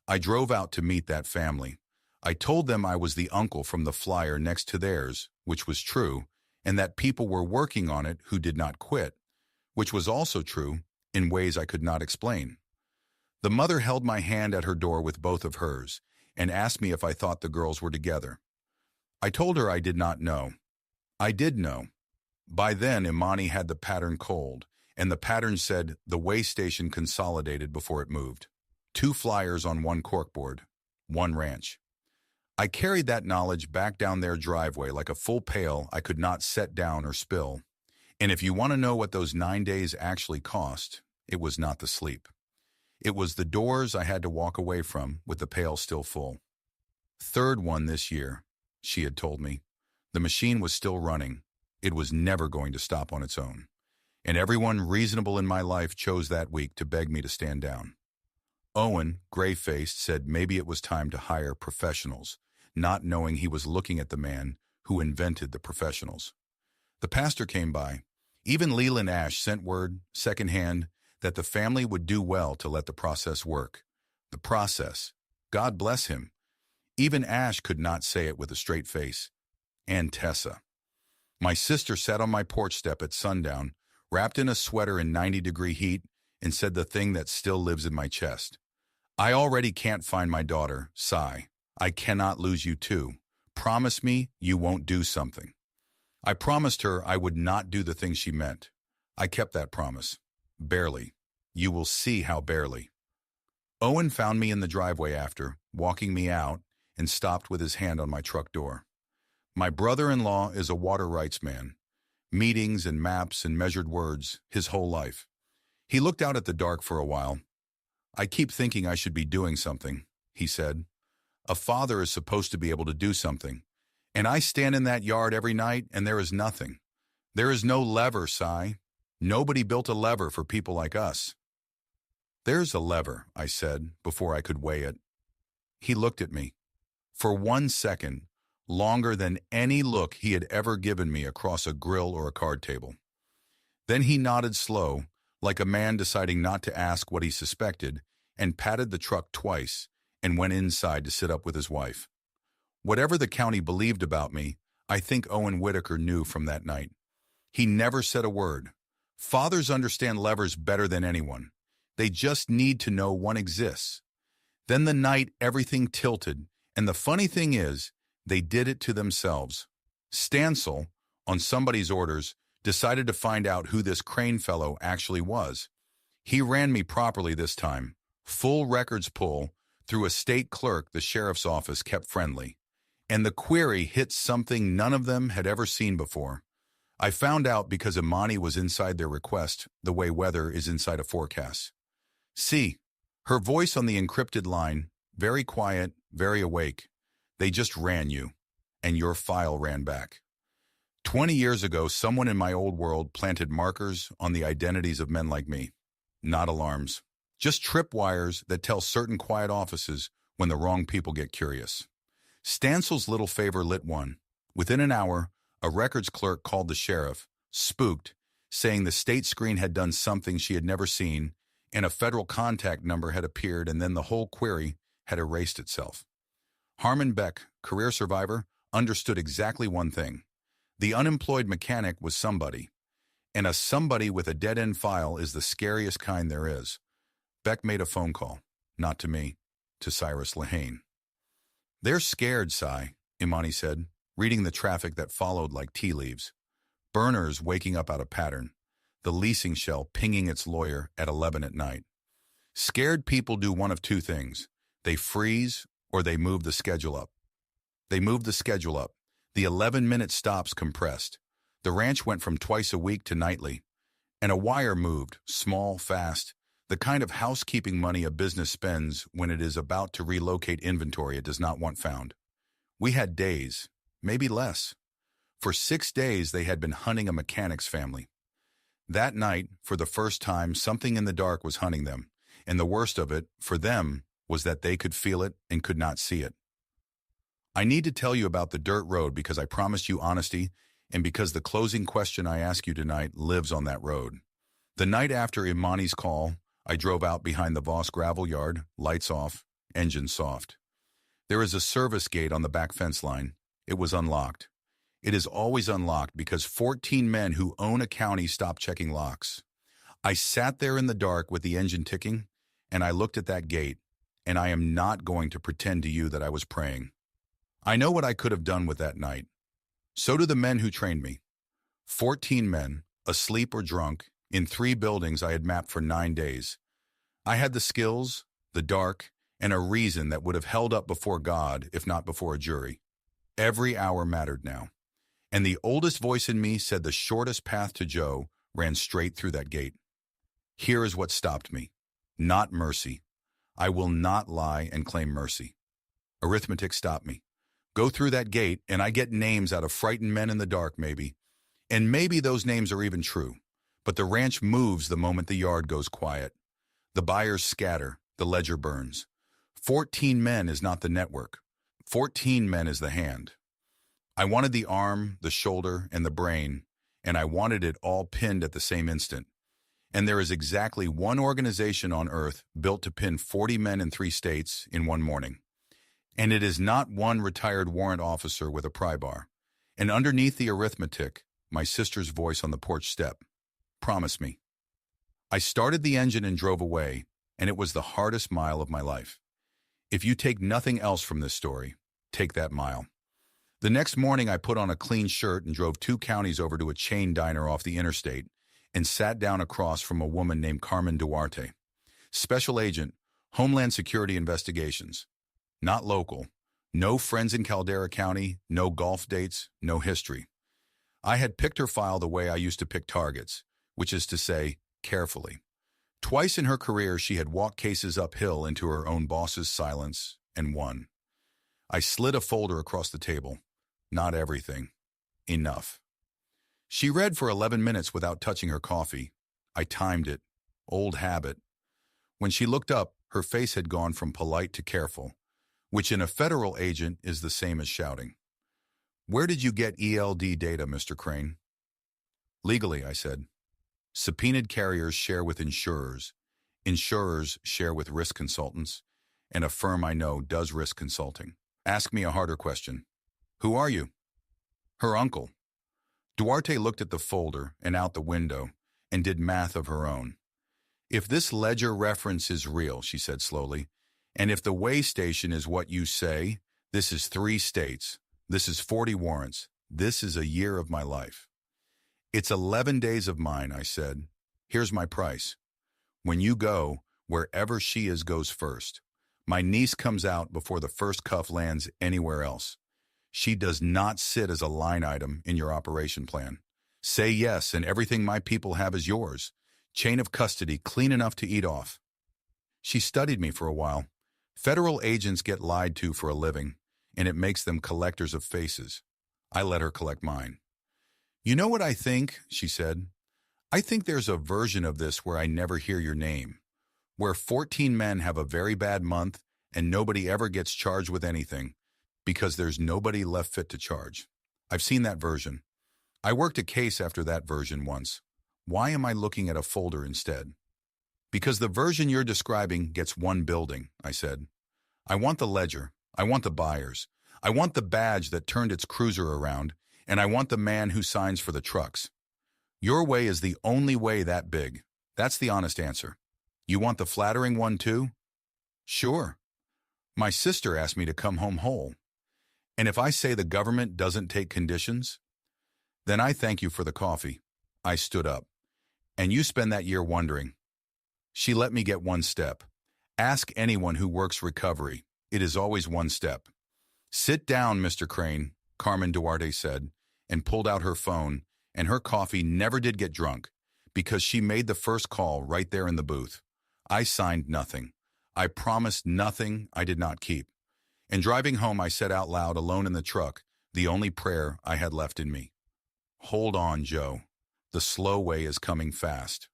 I drove out to meet that family. I told them I was the uncle from the flyer next to theirs, which was true, and that people were working on it who did not quit, which was also true in ways I could not explain. The mother held my hand at her door with both of hers and asked me if I thought the girls were together. I told her I did not know. I did know. By then, Imani had the pattern cold, and the pattern said the way station consolidated before it moved. 2 flyers on 1 corkboard, 1 ranch. I carried that knowledge back down their driveway like a full pail I could not set down or spill. And if you want to know what those 9 days actually cost, it was not the sleep. It was the doors I had to walk away from with the pail still full. 3rd one this year, she had told me. The machine was still running. It was never going to stop on its own. And everyone reasonable in my life chose that week to beg me to stand down. Owen, gray-faced, said maybe it was time to hire professionals, not knowing he was looking at the man who invented the professionals. The pastor came by. Even Leland Ash sent word, secondhand, that the family would do well to let the process work. The process. God bless him. Even Ash could not say it with a straight face. And Tessa. My sister sat on my porch step at sundown, wrapped in a sweater in 90-degree heat, and said the thing that still lives in my chest. "I already can't find my daughter, sigh. I cannot lose you too. Promise me you won't do something." I promised her I would not do the thing she meant. I kept that promise. Barely. You will see how barely. Owen found me in the driveway after, walking me out, and stopped with his hand on my truck door. My brother-in-law is a water rights man. Meetings and maps and measured words, his whole life. He looked out at the dark for a while. I keep thinking I should be doing something, he said. A father is supposed to be able to do something. And I stand in that yard every night and there is nothing. There is no lever, Cy. Nobody built a lever for people like us. There's a lever, I said, before I could weigh it. He looked at me. For 1 second, longer than any look he had ever given me across a grill or a card table. Then he nodded slow, like a man deciding not to ask what he suspected, and patted the truck twice and went inside to sit up with his wife. Whatever the county believed about me, I think Owen Whitaker knew from that night. He never said a word. Fathers understand levers better than anyone. They just need to know one exists. Then the night everything tilted, and the funny thing is, they did it to themselves. Stansel, on somebody's orders, decided to find out who this Crane fellow actually was. He ran me properly this time. Full records pull through a state clerk the sheriff's office kept friendly. And the query hit something none of them had ever seen before. I found out because Imani was inside their request, the way weather is inside a forecast. See, her voice on the encrypted line, very quiet, very awake. They just ran you, and your file ran back. 20 years ago, someone in my old world planted markers on the identities of men like me. Not alarms. Just tripwires that tell certain quiet offices when the wrong people get curious. Stansel's little favor lit one. Within an hour, a records clerk called the sheriff, spooked, saying the state screen had done something she had never seen, and a federal contact number had appeared, and then the whole query had erased itself. Harmon Beck, career survivor, understood exactly one thing. The unemployed mechanic was somebody, and a somebody with a dead-end file is the scariest kind there is. Beck made a phone call, not to me, to Cyrus Lehane. They're scared, Cy, Imani said, reading the traffic that followed like tea leaves. Burners waking up out of pattern, the leasing shell pinging its lawyer at 11 at night. Scared people do one of two things. They freeze or they move the schedule up. They moved the schedule up. The 11-minute stops compressed. The ranch went from twice a week to nightly. And a wire moved, small, fast, the kind of housekeeping money a business spends when it is about to relocate inventory it does not want found. We had days, maybe less. For 6 days they had been hunting a mechanic's family. That night, for the first time, something in the dark was hunting them, and the worst of it, for them, was that they could feel it and could not see it. I need to tell you about the dirt road because I promised you honesty and because the closing question I ask you tonight lives on that road. The night after Imani's call, I drove out behind the Voss gravel yard, lights off, engine soft. There is a service gate on the back fence line. It was unlocked. It is always unlocked because 14 men who own a county stop checking locks. I sat there in the dark with the engine ticking, and I looked at that gate, and I am not going to pretend to you that I was praying. I know what I could have done with that night. So do the men who trained me. 14 men, asleep or drunk, in 3 buildings I had mapped for 9 days. I had the skills, the dark, and a reason that would have held up before God if not before a jury. Every hour mattered now. And the oldest voice in me said the shortest path to Joe ran straight through that gate. Here is what stopped me. Not mercy. I will not lie and claim mercy. Arithmetic stopped me. Go through that gate, and I get names out of frightened men in the dark, maybe. And maybe those names are even true. But the ranch moves the moment the yard goes quiet. The buyers scatter, the ledger burns. 14 men is not the network. 14 men is the hand. I wanted the arm, the shoulder, and the brain, and I wanted it all pinned at the same instant. And there is exactly one organization on earth built to pin 40 men in 3 states in one morning. And it is not one retired warrant officer with a pry bar. And underneath the arithmetic, my sister's voice on the porch step. Promise me. I started the engine and drove away, and it was the hardest mile of my life. If you take nothing else from this story, take that mile. The next morning, I put on a clean shirt and drove 2 counties over to a chain diner off the interstate and sat down across from a woman named Carmen Duarte. Special Agent, Homeland Security Investigations. Not local, No friends in Caldera County, no golf dates, no history. I had picked her file the way I used to pick targets, which is to say, carefully. Twice in her career, she had walked cases uphill into her own boss's silence and won. I slid a folder across the table. Not everything. Enough. She read for 11 minutes without touching her coffee. I timed it. Old habit. When she looked up, her face had gone from polite to careful, which in a federal agent is the same as shouting. Where did you get ELD data, Mr. Crane? Legally, I said. Subpoenaed carriers share with insurers. Insurers share with risk consultants. And a firm I know does risk consulting. Ask me a harder question. Who are you? Her uncle. Duarte looked at the folder and out the window and did math of her own. If this ledger reference is real, she said slowly, and if the way station is what you say, this is 3 states. This is 40 warrants. This is a year of my life. It's 11 days of mine, I said. Here's my price. When you go, wherever she is goes first. My niece comes out before the first cuff lands anywhere else. She does not sit as a line item in your operation plan. Say yes, and everything my people have is yours. Chain of custody, clean enough to eat off. She studied me for a while. Federal agents get lied to for a living, and it makes them collectors of faces. I let her collect mine. You know what I think, she said. I think there's a version of this where I never hear your name, where 14 men have a very bad month and nobody ever gets charged with anything because there's nobody left fit to charge. I've seen that version. I worked a case after that version once. Why am I looking at a folder instead? Because the version you're describing gets one building, I said. I want the ledger. I want the buyers. I want the badge that turned its cruiser around, and I want the man who signs for the trucks. Your way is the only way that big. That's the honest answer. You want the flattering one too? Sure. My sister asked me to come home whole. And if I say the government doesn't take conditions, then I thank you for the coffee. I stood up. And you spend that year wondering. She let me get one step. Ask anyone who works recovery. It is always one step. Sit down, Mr. Crane, Carmen Duarte said, and pulled out her phone, and her coffee never did get drunk, because she made the first call right there in the booth. I signed nothing. I promised nothing I did not keep. And driving home, I said out loud, alone in the truck, the only prayer I had left in me. Hold on, Joe. The slow way is coming fast.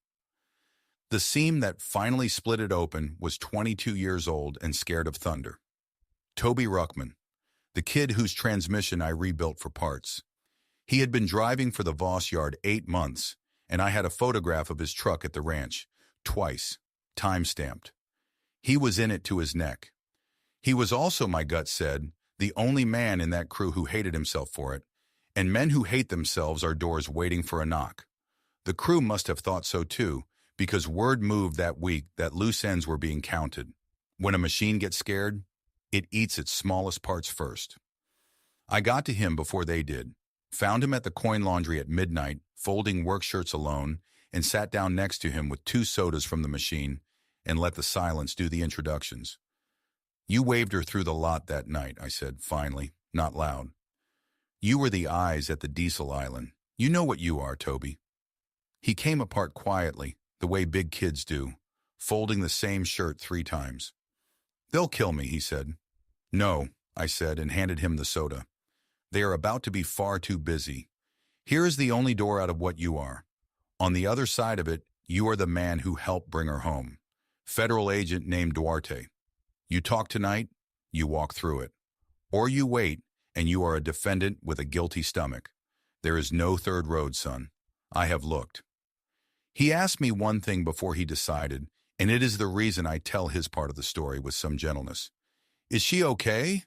The seam that finally split it open was 22 years old and scared of thunder. Toby Ruckman, the kid whose transmission I rebuilt for parts. He had been driving for the Voss yard 8 months, and I had a photograph of his truck at the ranch, twice, time-stamped. He was in it to his neck. He was also, my gut said, the only man in that crew who hated himself for it, and men who hate themselves are doors waiting for a knock. The crew must have thought so too, because word moved that week that loose ends were being counted. When a machine gets scared, it eats its smallest parts first. I got to him before they did, found him at the coin laundry at midnight, folding work shirts alone, and sat down next to him with 2 sodas from the machine and let the silence do the introductions. You waved her through the lot that night, I said, finally, not loud. You were the eyes at the diesel island. You know what you are, Toby. He came apart quietly, the way big kids do, folding the same shirt 3 times. They'll kill me, he said. No, I said, and handed him the soda. They are about to be far too busy. Here is the only door out of what you are. On the other side of it, you are the man who helped bring her home. Federal agent named Duarte. You talk tonight, you walk through it. Or you wait, and you are a defendant with a guilty stomach. There is no third road, son. I have looked. He asked me one thing before he decided, and it is the reason I tell his part of the story with some gentleness. Is she okay?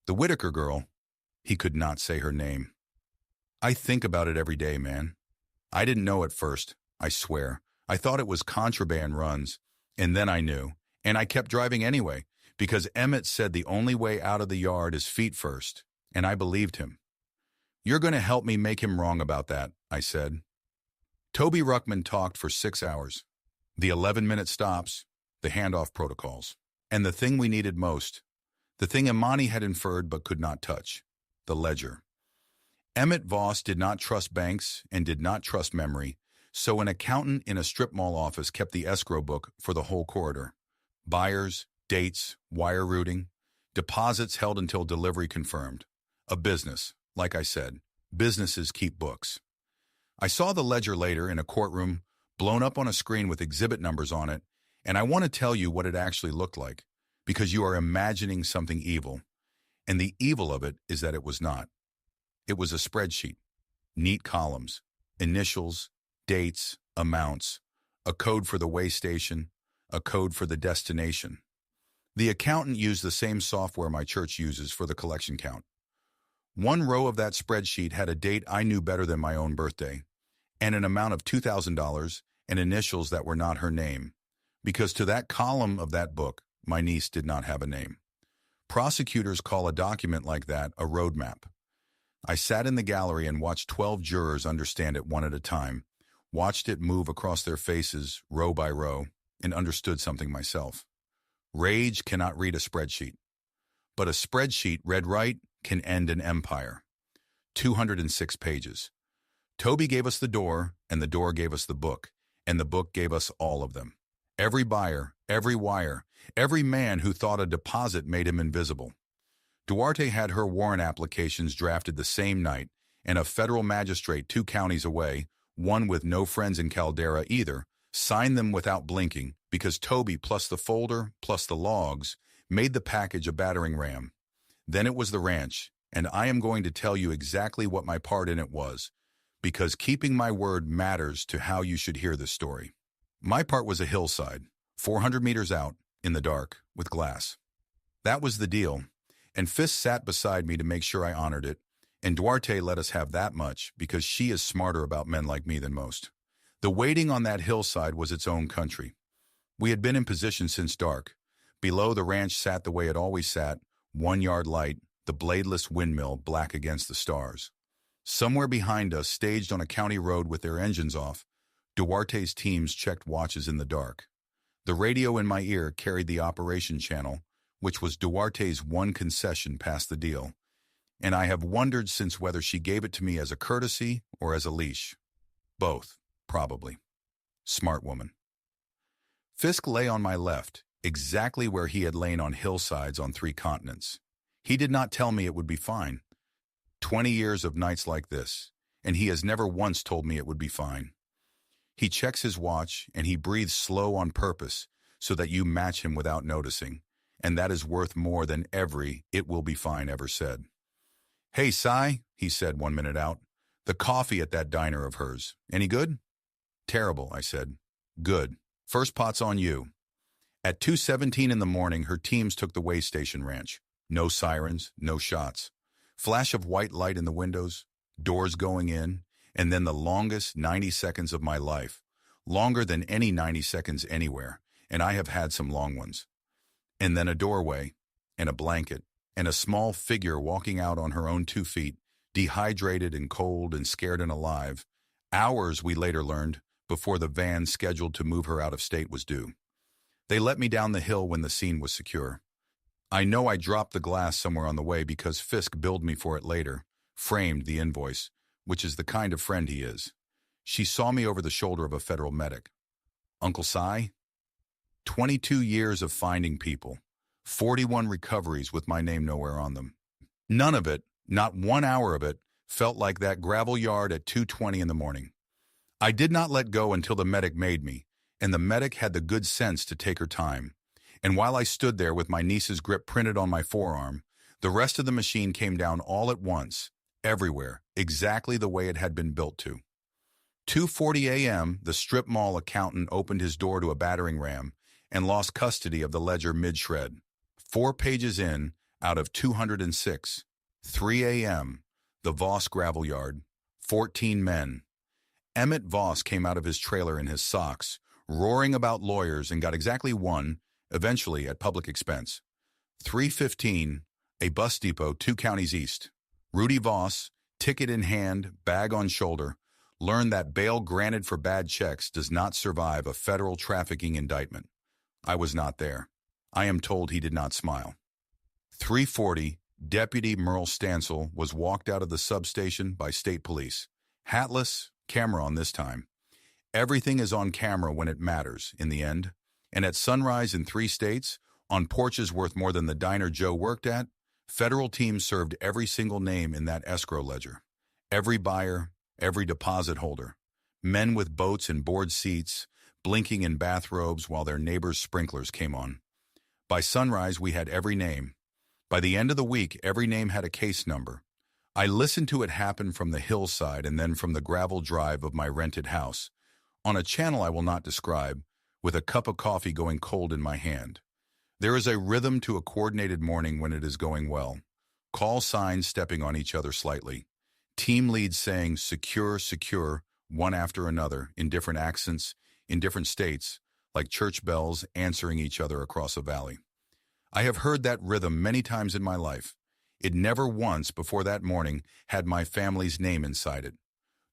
The Whitaker girl. He could not say her name. I think about it every day, man. I didn't know at first, I swear. I thought it was contraband runs, and then I knew. And I kept driving anyway, because Emmett said the only way out of the yard is feet first, and I believed him. You're going to help me make him wrong about that, I said. Toby Ruckman talked for 6 hours. The 11-minute stops, the handoff protocols, and the thing we needed most, The thing Imani had inferred but could not touch. The ledger. Emmett Voss did not trust banks and did not trust memory, so an accountant in a strip mall office kept the escrow book for the whole corridor. Buyers, dates, wire routing, deposits held until delivery confirmed. A business, like I said. Businesses keep books. I saw the ledger later in a courtroom, blown up on a screen with exhibit numbers on it, and I want to tell you what it actually looked like, because you are imagining something evil, and the evil of it is that it was not. It was a spreadsheet, neat columns, initials, dates, amounts, a code for the way station, a code for the destination. The accountant used the same software my church uses for the collection count. One row of that spreadsheet had a date I knew better than my own birthday, and an amount of $2,000 and initials that were not her name, because to that column of that book, my niece did not have a name. Prosecutors call a document like that a roadmap. I sat in the gallery and watched 12 jurors understand it one at a time, watched it move across their faces, row by row, and understood something myself. Rage cannot read a spreadsheet, but a spreadsheet read right can end an empire. 206 pages. Toby gave us the door, and the door gave us the book, and the book gave us all of them. Every buyer, every wire, every man who thought a deposit made him invisible. Duarte had her warrant applications drafted the same night, and a federal magistrate 2 counties away, one with no friends in Caldera either, signed them without blinking because Toby plus the folder plus the logs made the package a battering ram. Then it was the ranch, and I am going to tell you exactly what my part in it was, because keeping my word matters to how you should hear this story. My part was a hillside, 400 meters out, in the dark, with glass. That was the deal, and Fisk sat beside me to make sure I honored it, and Duarte let us have that much because she is smarter about men like me than most. The waiting on that hillside was its own country. We had been in position since dark. Below, the ranch sat the way it always sat, 1 yard light, the bladeless windmill black against the stars. Somewhere behind us, staged on a county road with their engines off, Duarte's teams checked watches in the dark. The radio in my ear carried the operation channel, which was Duarte's one concession past the deal, and I have wondered since whether she gave it to me as a courtesy or as a leash. Both, probably. Smart woman. Fisk lay on my left, exactly where he had lain on hillsides on 3 continents. He did not tell me it would be fine. 20 years of nights like this, and he has never once told me it would be fine. He checks his watch, and he breathes slow on purpose so that you match him without noticing, and that is worth more than every "it will be fine" ever said. "Hey, Cy," he said 1 minute out, "the coffee at that diner of hers, any good?" "Terrible," I said. "Good. First pot's on you." At 2:17 in the morning, her teams took the way station ranch. No sirens, no shots. Flash of white light in the windows, doors going in, and then the longest 90 seconds of my life. Longer than any 90 seconds anywhere, and I have had some long ones. And then a doorway, and a blanket, and a small figure walking out on her own 2 feet, dehydrated and cold and scared and alive. Hours, we later learned, before the van scheduled to move her out of state was due. They let me down the hill when the scene was secure. I know I dropped the glass somewhere on the way because Fisk billed me for it later, framed the invoice, which is the kind of friend he is. She saw me over the shoulder of a federal medic. "Uncle Cy?" 22 years of finding people, 41 recoveries with my name nowhere on them. None of it, not 1 hour of it, felt like that gravel yard at 2:20 in the morning. I did not let go until the medic made me, and the medic had the good sense to take her time. And while I stood there with my niece's grip printed on my forearm, the rest of the machine came down all at once, everywhere, exactly the way it had been built to. 2:40 a.m., the strip mall accountant opened his door to a battering ram and lost custody of the ledger mid-shred. 4 pages in, out of 206. 3 a.m., the Voss gravel yard, 14 men. Emmett Voss came out of his trailer in his socks, roaring about lawyers, and got exactly one, eventually at public expense. 3:15, a bus depot 2 counties east. Rudy Voss, ticket in hand, bag on shoulder, learned that bail granted for bad checks does not survive a federal trafficking indictment. I was not there. I am told he did not smile. 3:40, Deputy Merle Stansel was walked out of the substation by state police. Hatless, camera on this time. Everything is on camera when it matters, in the end. And at sunrise in 3 states, on porches worth more than the diner Joe worked at, federal teams served every single name in that escrow ledger. Every buyer, every deposit holder. Men with boats and board seats, blinking in bathrobes while their neighbors' sprinklers came on. By sunrise, we had every name. By the end of the week, every name had a case number. I listened to it happen from the hillside and then from the gravel drive of my rented house, on a channel I will not describe, with a cup of coffee going cold in my hand. There is a rhythm to a coordinated morning when it is going well. Call signs stepping on each other slightly. Team leads saying, secure, secure, one after another, in different accents, in different states, like church bells answering each other across a valley. I have heard that rhythm many times in my life. It never once before that morning had my family's name inside it.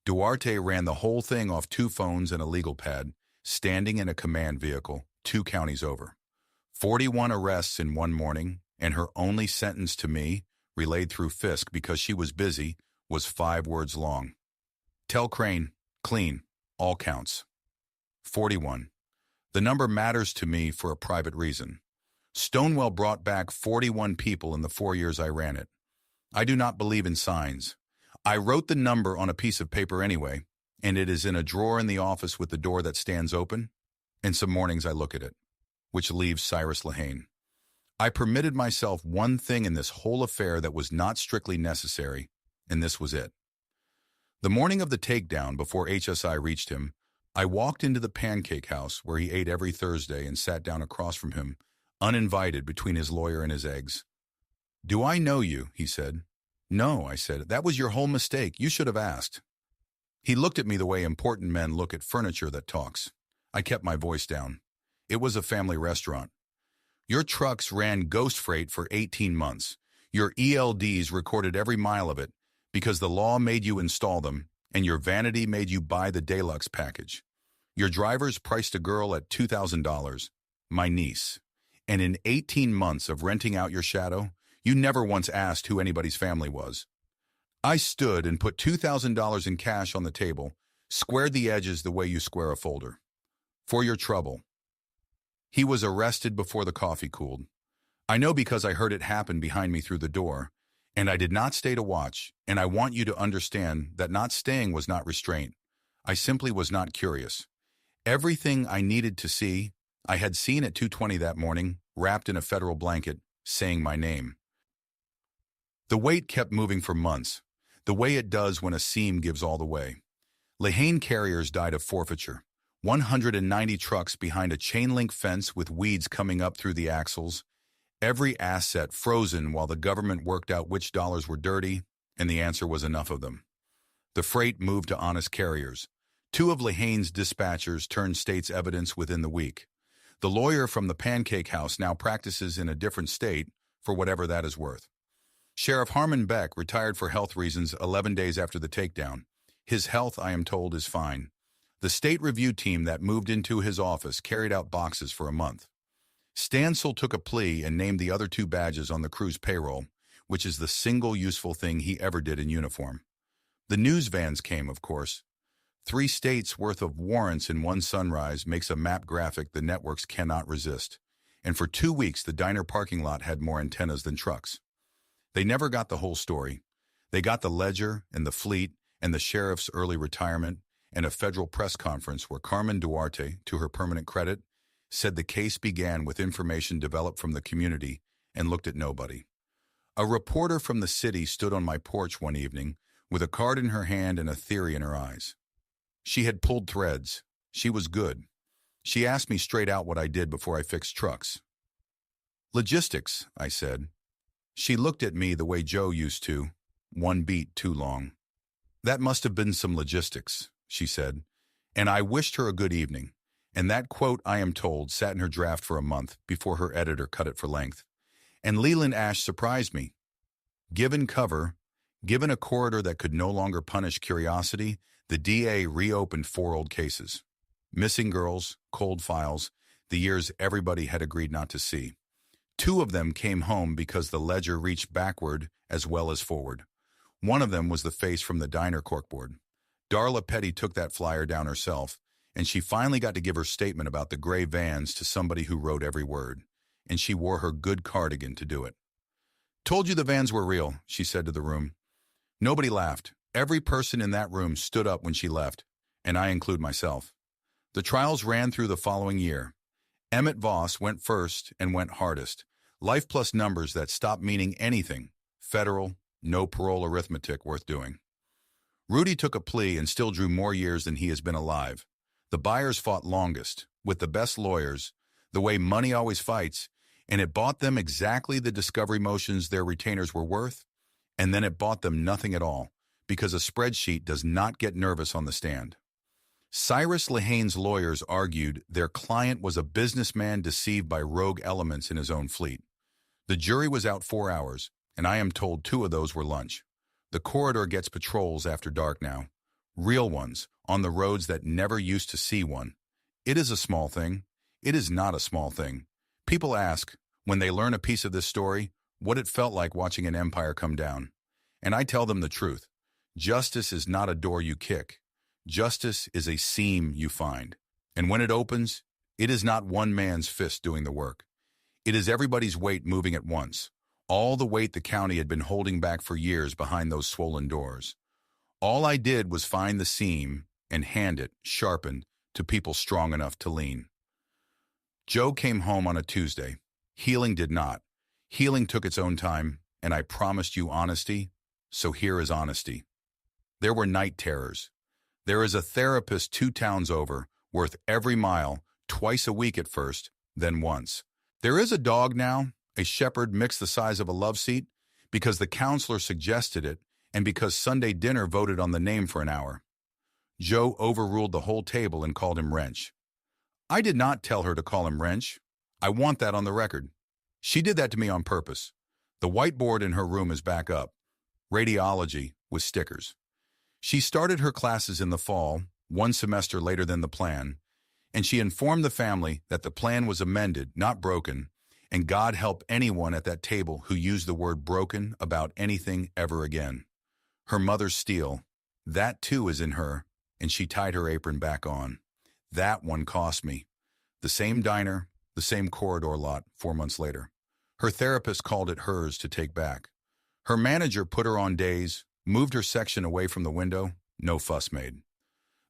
Duarte ran the whole thing off 2 phones and a legal pad, standing in a command vehicle, 2 counties over. 41 arrests in one morning, and her only sentence to me, relayed through Fisk because she was busy, was 5 words long. Tell Crane, clean, all counts. 41. The number matters to me for a private reason. Stonewall brought back 41 people in the 4 years I ran it. I do not believe in signs. I wrote the number on a piece of paper anyway, and it is in a drawer in the office with the door that stands open, and some mornings I look at it, which leaves Cyrus Lehane. I permitted myself one thing in this whole affair that was not strictly necessary, and this was it. The morning of the takedown, before HSI reached him, I walked into the pancake house where he ate every Thursday and sat down across from him, uninvited between his lawyer and his eggs. "Do I know you?" he said. "No," I said. "That was your whole mistake. You should have asked." He looked at me the way important men look at furniture that talks. I kept my voice down. It was a family restaurant. "Your trucks ran ghost freight for 18 months. Your ELDs recorded every mile of it because the law made you install them, and your vanity made you buy the deluxe package. Your drivers priced a girl at $2,000, my niece. And in 18 months of renting out your shadow, you never once asked who anybody's family was. I stood and put $2,000 in cash on the table, squared the edges the way you square a folder. For your trouble." He was arrested before the coffee cooled. I know because I heard it happen behind me through the door, and I did not stay to watch, and I want you to understand that not staying was not restraint. I simply was not curious. Everything I needed to see, I had seen at 2:20 that morning, wrapped in a federal blanket, saying my name. The weight kept moving for months, the way it does when a seam gives all the way. Lehane carriers died of forfeiture. 190 trucks behind a chain-link fence with weeds coming up through the axles. Every asset frozen while the government worked out which dollars were dirty, and the answer was enough of them. The freight moved to honest carriers. 2 of Lehane's dispatchers turned state's evidence within the week. The lawyer from the pancake house now practices in a different state, for whatever that is worth. Sheriff Harmon Beck retired for health reasons 11 days after the takedown. His health, I am told, is fine. The state review team that moved into his office carried out boxes for a month. Stansel took a plea and named the other 2 badges on the crew's payroll, which is the single useful thing he ever did in uniform. The news vans came, of course. 3 states' worth of warrants in one sunrise makes a map graphic the networks cannot resist. And for 2 weeks, the diner parking lot had more antennas than trucks. They never got the whole story. They got the ledger and the fleet and the sheriff's early retirement and a federal press conference where Carmen Duarte, to her permanent credit, said the case began with information developed from the community and looked at nobody. A reporter from the city stood on my porch one evening with a card in her hand and a theory in her eyes. She had pulled threads. She was good. She asked me straight out what I did before I fixed trucks. "Logistics," I said. She looked at me the way Joe used to, 1 beat too long. "That must have been some logistics," she said, and I wished her a good evening. And that quote, I am told, sat in her draft for a month before her editor cut it for length. And Leland Ash surprised me. Given cover, given a corridor that could no longer punish curiosity, the DA reopened 4 old cases. Missing girls, cold files, the years everybody had agreed not to see. Two of them came home because the ledger reached backward as well as forward. One of them was the face from the diner corkboard. Darla Petty took that flyer down herself, and she finally got to give her statement about the gray vans to somebody who wrote every word, and she wore her good cardigan to do it. "Told you the vans were real," she said to the room. Nobody laughed. Every person in that room stood up when she left, and I include myself. The trials ran through the following year. Emmett Voss went first and went hardest. Life plus numbers that stopped meaning anything. Federal, no parole arithmetic worth doing. Rudy took a plea and still drew more years than he has been alive. The buyers fought longest, with the best lawyers, the way money always fights, and it bought them exactly the discovery motions their retainers were worth, and then it bought them nothing at all, because a spreadsheet does not get nervous on the stand. Cyrus Lehane's lawyers argued their client was a businessman deceived by rogue elements in his own fleet. The jury was out 4 hours, and I am told 2 of those were lunch. The corridor gets patrols after dark now. Real ones, on the roads that never used to see one. It is a small thing. It is not a small thing. People ask, when they learn a piece of this story, what it felt like watching an empire come down. And I tell them the truth. Justice is not a door you kick. Justice is a seam you find. And when it opens, it is not one man's fist doing the work. It is everybody's weight moving at once. All the weight the county had been holding back for years behind those swollen doors. All I did was find the seam and hand it, sharpened, to people strong enough to lean. Joe came home on a Tuesday. Healing did not. Healing took its own time, and I promised you honesty, so here is honesty. There were night terrors. There is a therapist 2 towns over, worth every mile, twice a week at first, then once. There is a dog now, a shepherd mixed the size of a love seat, because the counselor suggested it, and because Sunday dinner voted on the name for an hour. Joe overruled the whole table and called him Wrench. I did not tell her to call him Wrench. I want that on the record. She did that to me on purpose. The whiteboard in her room is back up. Radiology with stickers. She started her classes in the fall, 1 semester later than the plan, and she informed the family that the plan was amended, not broken, and God help anyone at that table who used the word broken about anything ever again. Her mother's steel, that too is in her, and she tied her apron back on. That one cost me. The same diner, the same corridor lot 4 months later. Her therapist called it hers to take back. Her manager put her on days, moved her section away from the window, no fuss made.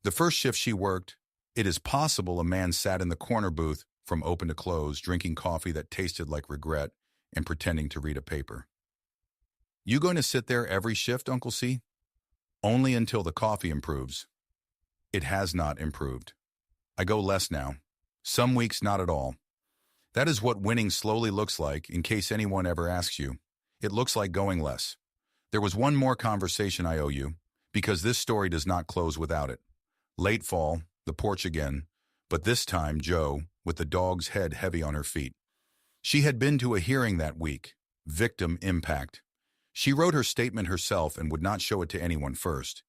The first shift she worked, it is possible a man sat in the corner booth from open to close, drinking coffee that tasted like regret and pretending to read a paper. You going to sit there every shift, Uncle C? Only until the coffee improves. It has not improved. I go less now. Some weeks not at all. That is what winning slowly looks like, in case anyone ever asks you. It looks like going less. There was one more conversation I owe you, because this story does not close without it. Late fall, the porch again, but this time Joe, with the dog's head heavy on her feet. She had been to a hearing that week, victim impact. She wrote her statement herself and would not show it to anyone first,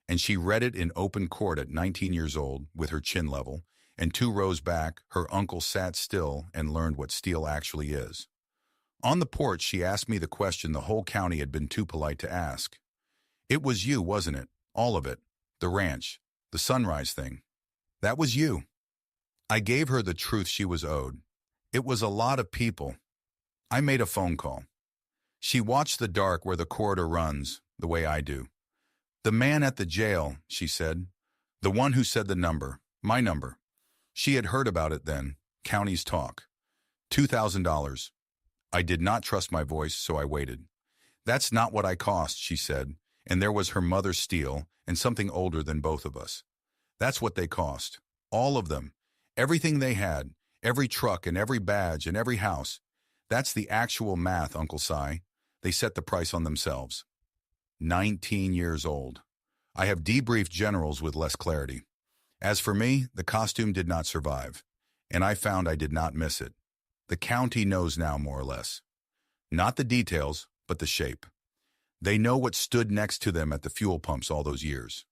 and she read it in open court at 19 years old, with her chin level, and 2 rows back, her uncle sat still and learned what steel actually is. On the porch, she asked me the question the whole county had been too polite to ask. It was you, wasn't it? All of it. The ranch. The sunrise thing. That was you. I gave her the truth she was owed. It was a lot of people. I made a phone call. She watched the dark where the corridor runs, the way I do. The man at the jail, she said. The one who said the number. My number. She had heard about it then. County's talk. $2,000. I did not trust my voice, so I waited. That's not what I cost, she said, and there was her mother's steel and something older than both of us. That's what they cost. All of them. Everything they had. Every truck and every badge and every house. That's the actual math, Uncle Si. They set the price on themselves. 19 years old. I have debriefed generals with less clarity. As for me, the costume did not survive, and I found I did not miss it. The county knows now, more or less. Not the details, but the shape. They know what stood next to them at the fuel pumps all those years.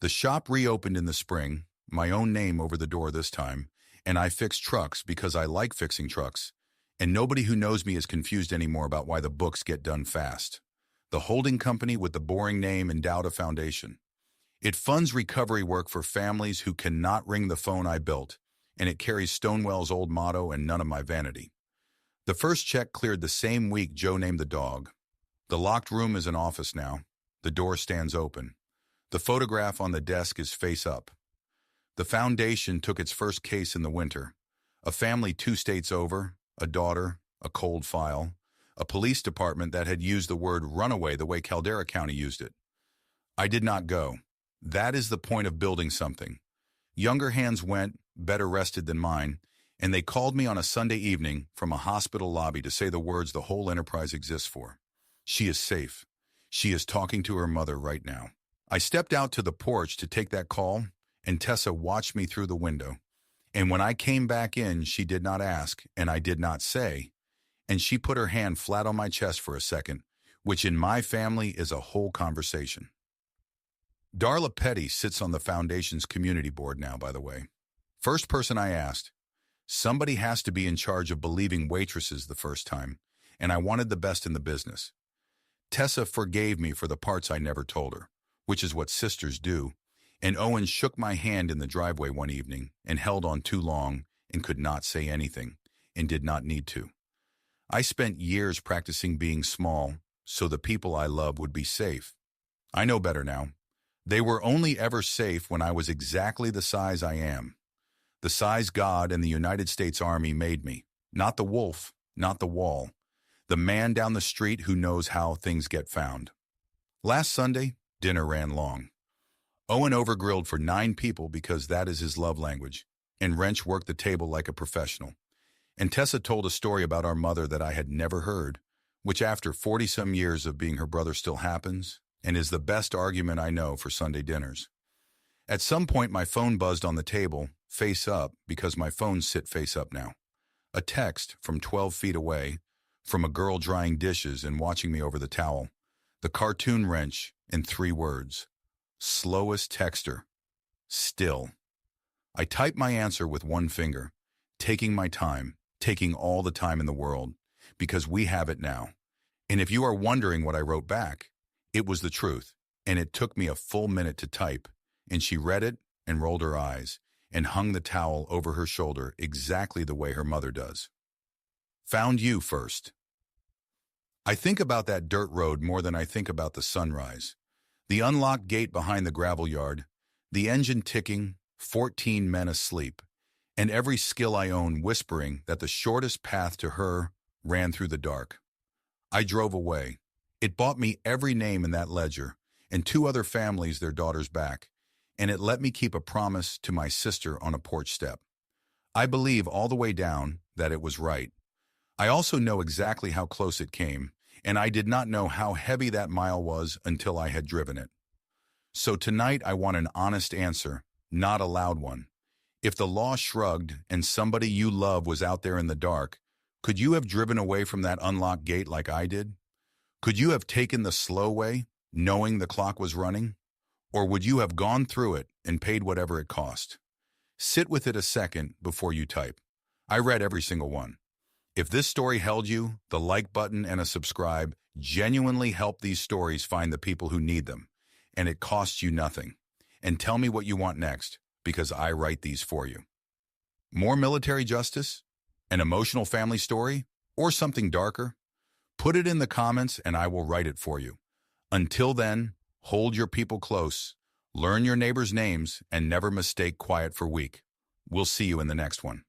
The shop reopened in the spring, my own name over the door this time, and I fixed trucks because I like fixing trucks. And nobody who knows me is confused anymore about why the books get done fast. The holding company with the boring name endowed a foundation. It funds recovery work for families who cannot ring the phone I built, and it carries Stonewall's old motto and none of my vanity. The first check cleared the same week Joe named the dog. The locked room is an office now. The door stands open. The photograph on the desk is face up. The foundation took its first case in the winter. A family 2 states over, a daughter, a cold file, a police department that had used the word runaway the way Caldera County used it. I did not go. That is the point of building something. Younger hands went, better rested than mine, and they called me on a Sunday evening from a hospital lobby to say the words the whole enterprise exists for. She is safe. She is talking to her mother right now. I stepped out to the porch to take that call, and Tessa watched me through the window. And when I came back in, she did not ask, and I did not say, and she put her hand flat on my chest for a second, which in my family is a whole conversation. Darla Petty sits on the foundation's community board now, by the way. First person I asked. Somebody has to be in charge of believing waitresses the first time, and I wanted the best in the business. Tessa forgave me for the parts I never told her, which is what sisters do, and Owen shook my hand in the driveway one evening and held on too long and could not say anything, and did not need to. I spent years practicing being small so the people I love would be safe. I know better now. They were only ever safe when I was exactly the size I am. The size God and the United States Army made me. Not the wolf, not the wall. The man down the street who knows how things get found. Last Sunday, dinner ran long. Owen overgrilled for 9 people because that is his love language, and Wrench worked the table like a professional. And Tessa told a story about our mother that I had never heard, which after 40-some years of being her brother still happens, and is the best argument I know for Sunday dinners. At some point my phone buzzed on the table, face up, because my phones sit face up now. A text from 12 feet away, from a girl drying dishes and watching me over the towel. The cartoon Wrench in 3 words. Slowest texter. Still. I typed my answer with 1 finger, taking my time, taking all the time in the world, because we have it now. And if you are wondering what I wrote back, it was the truth, and it took me a full minute to type, and she read it and rolled her eyes and hung the towel over her shoulder exactly the way her mother does. Found you first. I think about that dirt road more than I think about the sunrise. The unlocked gate behind the gravel yard, the engine ticking, 14 men asleep, and every skill I own whispering that the shortest path to her ran through the dark. I drove away. It bought me every name in that ledger, and 2 other families their daughters back, and it let me keep a promise to my sister on a porch step. I believe all the way down that it was right. I also know exactly how close it came, and I did not know how heavy that mile was until I had driven it. So tonight I want an honest answer, not a loud one. If the law shrugged and somebody you love was out there in the dark, could you have driven away from that unlocked gate like I did? Could you have taken the slow way, knowing the clock was running? Or would you have gone through it and paid whatever it cost? Sit with it a second before you type. I read every single one. If this story held you, the like button and a subscribe genuinely help these stories find the people who need them, and it costs you nothing. And tell me what you want next, because I write these for you. More military justice? An emotional family story? Or something darker? Put it in the comments and I will write it for you. Until then, hold your people close, learn your neighbors' names, and never mistake quiet for weak. We'll see you in the next one.